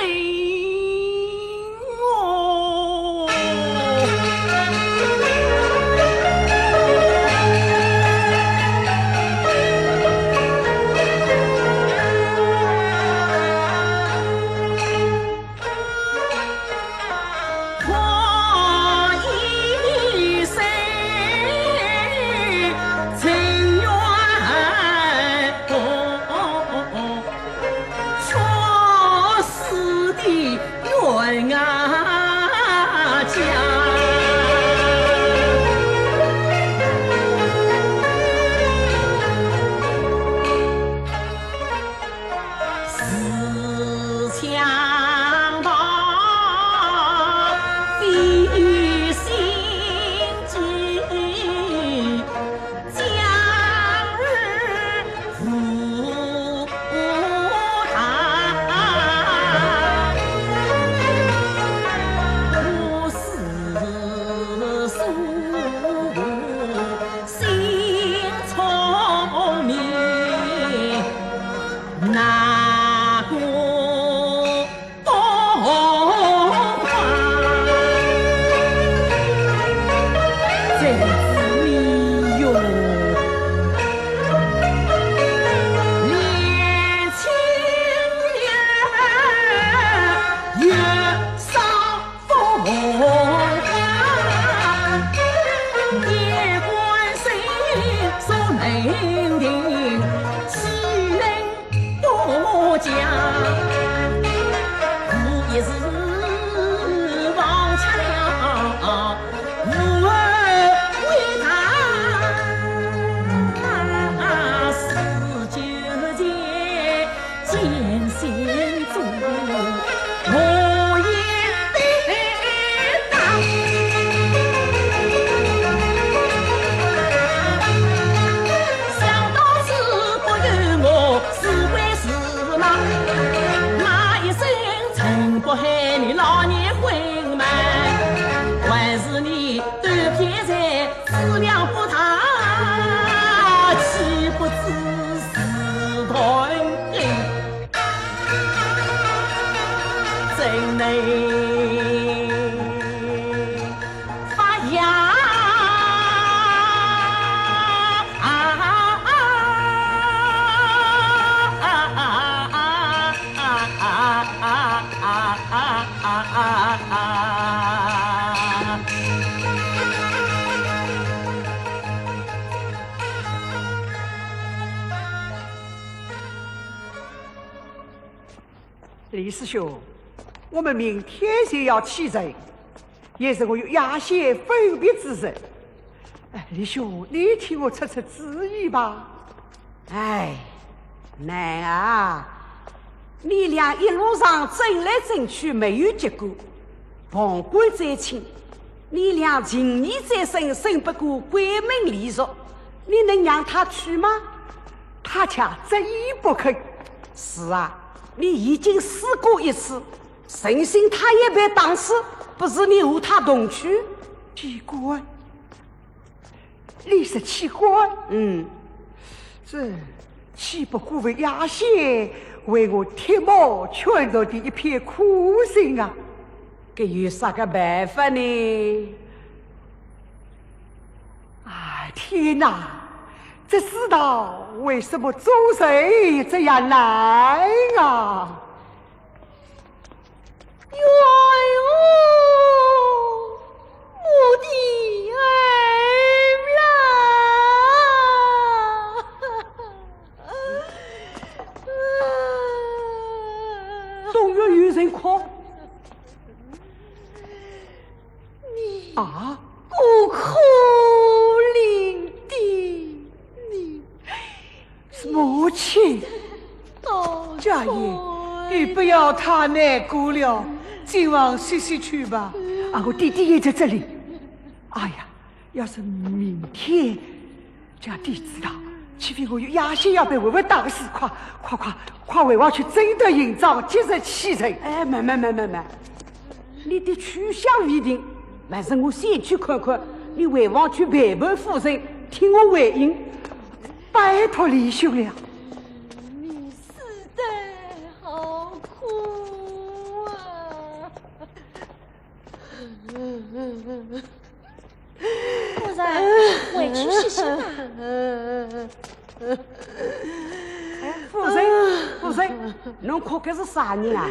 Speaker 3: 哦，我一生情愿冤啊家，自强大必心机，将日负
Speaker 1: 李师兄，我们明天就要启程，也是我有压线分别之人。哎，李兄，你替我出出主意吧。
Speaker 5: 哎，奶啊，你俩一路上争来争去没有结果，旁观在清，你俩情义在身，胜不过鬼门离俗，你能让他去吗？
Speaker 1: 他却执意不肯。
Speaker 5: 是啊，你已经试过一次，神信他也别当事，不是你和他同去？
Speaker 1: 奇怪，你是奇怪？这岂不过为亚仙为我铁帽劝导的一片苦心啊！
Speaker 5: 这有啥个办法呢？
Speaker 1: 啊，天哪！这世道为什么做人这样难啊？
Speaker 4: 冤我的儿啦！
Speaker 5: 终于有人哭
Speaker 1: 啊！
Speaker 4: 我可怜的你，
Speaker 1: 母亲，
Speaker 2: 家爷，你不要太难过了，今晚歇歇去吧。
Speaker 1: 啊，我弟弟也在这里。哎呀，要是明天家弟知道，岂非我有亚仙要被为我打死？快为我去征得营帐，接着启程。
Speaker 5: 哎，慢，你的去向已定，还是我先去看看。你回房去陪伴夫人，听我回应。
Speaker 1: 拜托李兄了。
Speaker 4: 你死得好苦啊！夫人，回去歇歇吧。
Speaker 5: 夫人，侬哭的是啥人啊？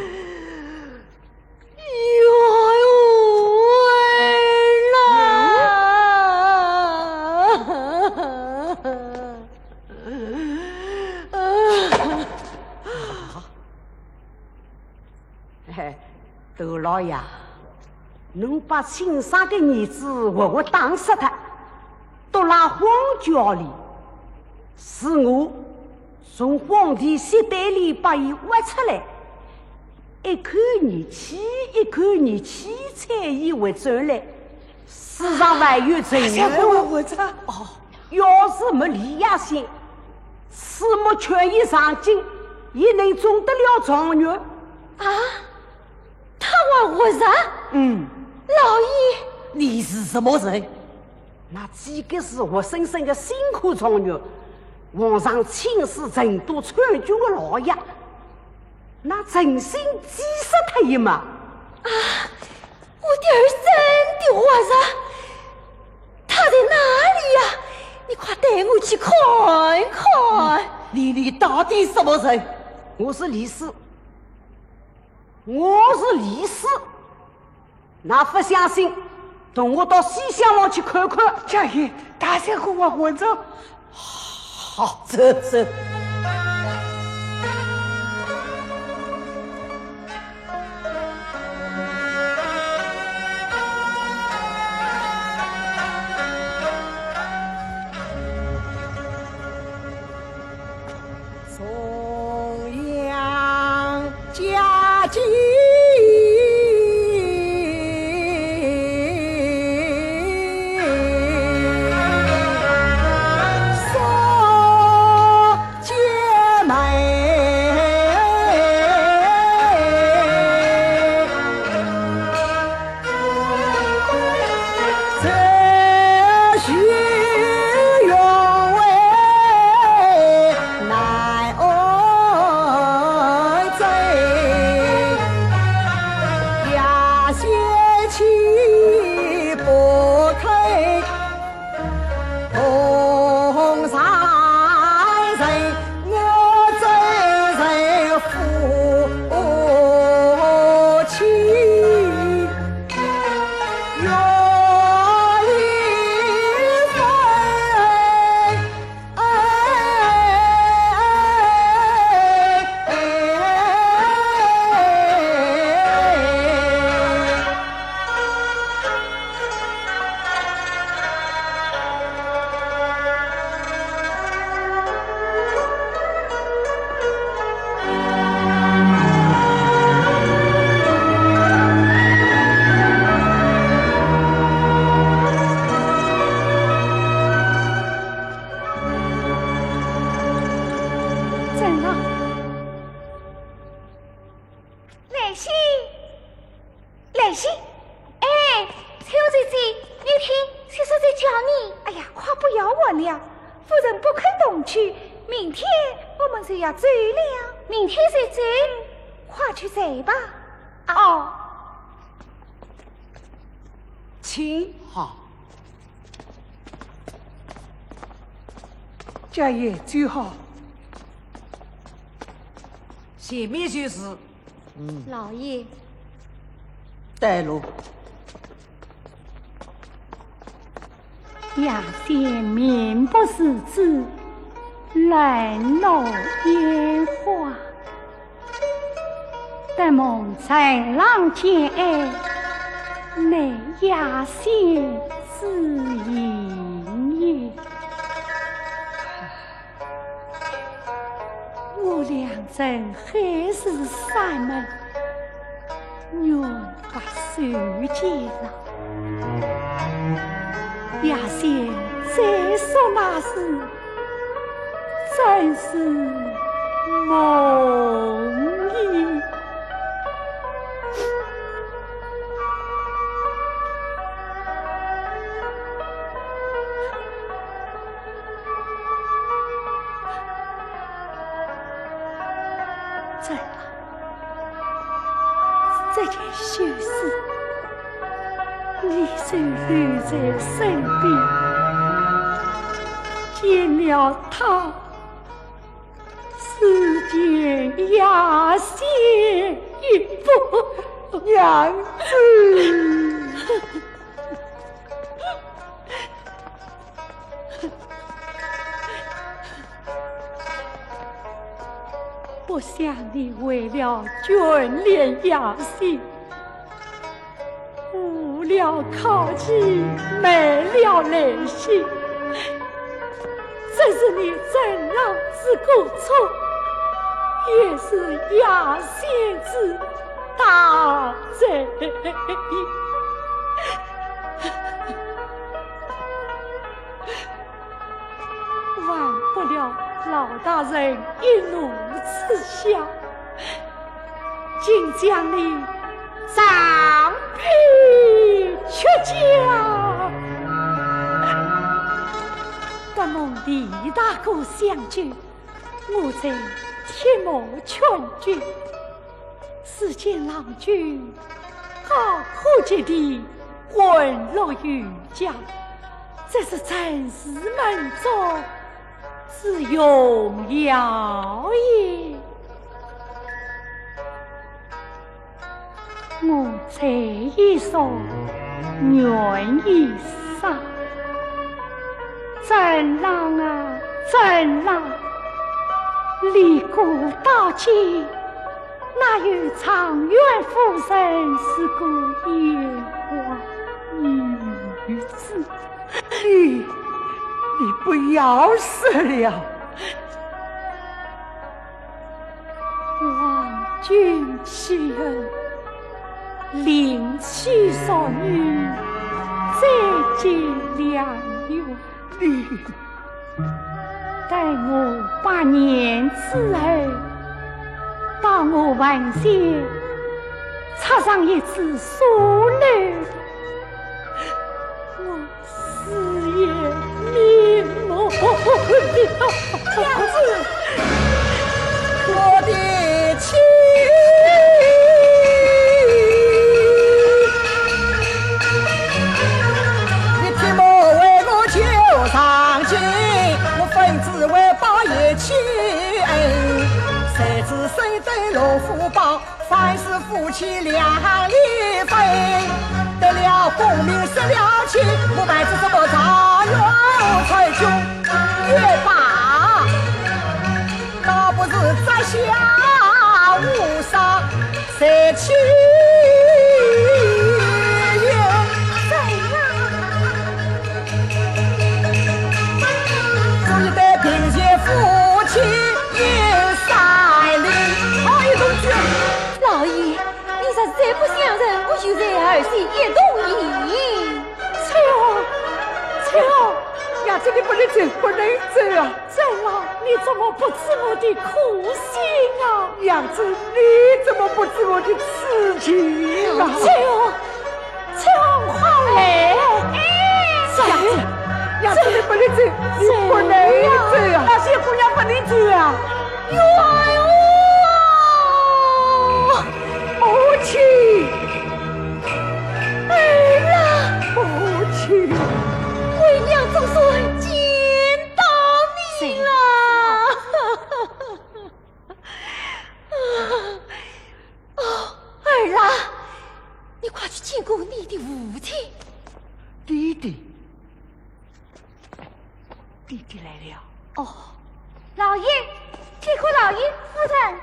Speaker 5: 窦老爷，侬把亲生的儿子活活打死他，丢拉荒郊里，是我从皇帝膝袋里把伊挖出来，一口热气一口热气采伊为转来，世上还有真人。
Speaker 1: 我这
Speaker 5: 哦，要是没李亚仙，此木劝伊上京，也能中得了状元
Speaker 4: 啊！他还活着？老爷，
Speaker 3: 你是什么人？
Speaker 5: 那几个是活生生的辛苦状元，皇上亲自成都参军的老爷，那真心击杀他一马。
Speaker 4: 啊！我的儿真的活着，他在哪里呀？你快带我去看看。
Speaker 3: 你到底什么人？
Speaker 5: 我是李四，那不相信，同我到西厢房去看看。
Speaker 1: 家爷，大仙和我混着。
Speaker 3: 好，走。
Speaker 1: 重阳佳节。
Speaker 4: 来信。哎，秋姐姐，你听，先生在叫你。哎呀，快不要问了，夫人不肯同去，明天我们就要走了。明天再走，快去走吧。
Speaker 2: 哦，
Speaker 1: 请好。家业最好。前面就是
Speaker 4: 老爷，
Speaker 1: 带路。
Speaker 2: 亚仙名不识字，冷落烟花。但梦在浪间爱，乃亚仙之影也。我俩人还是三门，愿把手见了。亚仙再说那是，真是梦也。在了，这件秀事，你就留在身边，见了他，世间亚仙一步，娘子。不想你为了眷恋亚仙，误了考期，没了来信，这是你正郎之过错，也是亚仙之大罪。忘不了老大人一怒之下，竟将你杖毙出家。但梦李大哥相救，我在铁幕劝君，只见郎君好可及地混落于家，这是真是门中之荣耀也。我这一说愿意杀，真郎啊真郎，离国到今，哪有长远夫人是个烟花女子？
Speaker 1: 你不要死了！
Speaker 2: 望君弃恩，临娶少女，再结良缘。
Speaker 1: 你
Speaker 2: 待我8年之后，到我文县插上一支锁楼，我死也瞑目了。
Speaker 1: 娘子，我的妻。你替我为我救上京，我分子为报也去恩。谁知谁对罗福报，凡是夫妻两离分。得了功名失了情，我白知什么长远才穷也罢，倒不是在下无伤，谁去也谁注意得平些夫妻也三零。好一同学，
Speaker 4: 老爷，你实在不相认，我就在儿媳也同意。
Speaker 2: 翠儿，
Speaker 1: 呀，这里不能走，不能走啊！
Speaker 2: 真郎，你怎么不知我的苦心啊？
Speaker 1: 娘子，你怎么不知我的痴情啊？
Speaker 2: 翠儿，
Speaker 1: 母亲，
Speaker 4: 儿啦，
Speaker 1: 母亲，
Speaker 4: 为娘总算见到你了。哦，儿啦，你快去见过你的父亲。
Speaker 1: 弟弟，弟弟来了。
Speaker 4: 哦，老爷，见过老爷夫人。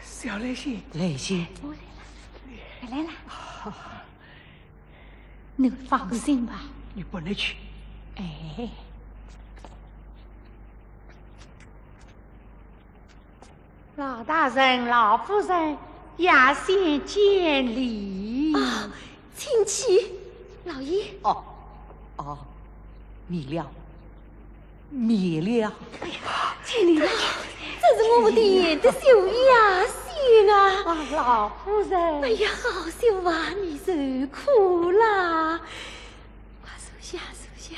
Speaker 1: 小来信，
Speaker 5: 来信，
Speaker 4: 我来了。你放心吧。
Speaker 1: 你不能去。
Speaker 4: 哎，
Speaker 2: 老大人、老夫人，亚先见礼。
Speaker 4: 啊，亲戚，老爷。
Speaker 5: 哦，免了，免了。
Speaker 4: 见你了，这是我们的眼的小亚仙啊！
Speaker 2: 老夫人，
Speaker 4: 哎呀，好小娃，你受苦啦！快坐下，坐下。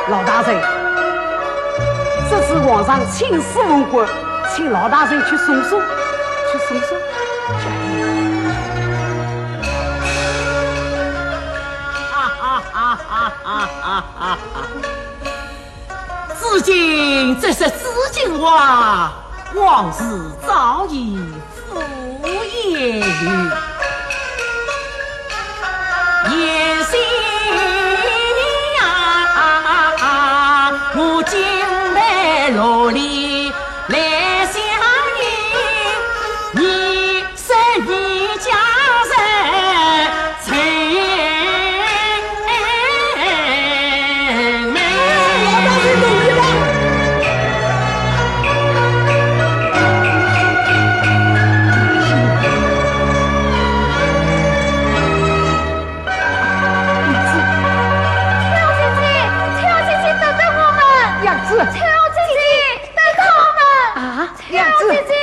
Speaker 5: 老大人，这次皇上亲赐龙冠，请老大人去送送，去送送。
Speaker 3: 至今这是至今话，往事早已敷衍于言心啊！我今来罗里来相迎，你是你家人才。
Speaker 4: 乔姐姐，等等我们！
Speaker 1: 样子，
Speaker 4: 乔姐姐，等等我们！
Speaker 1: 样子。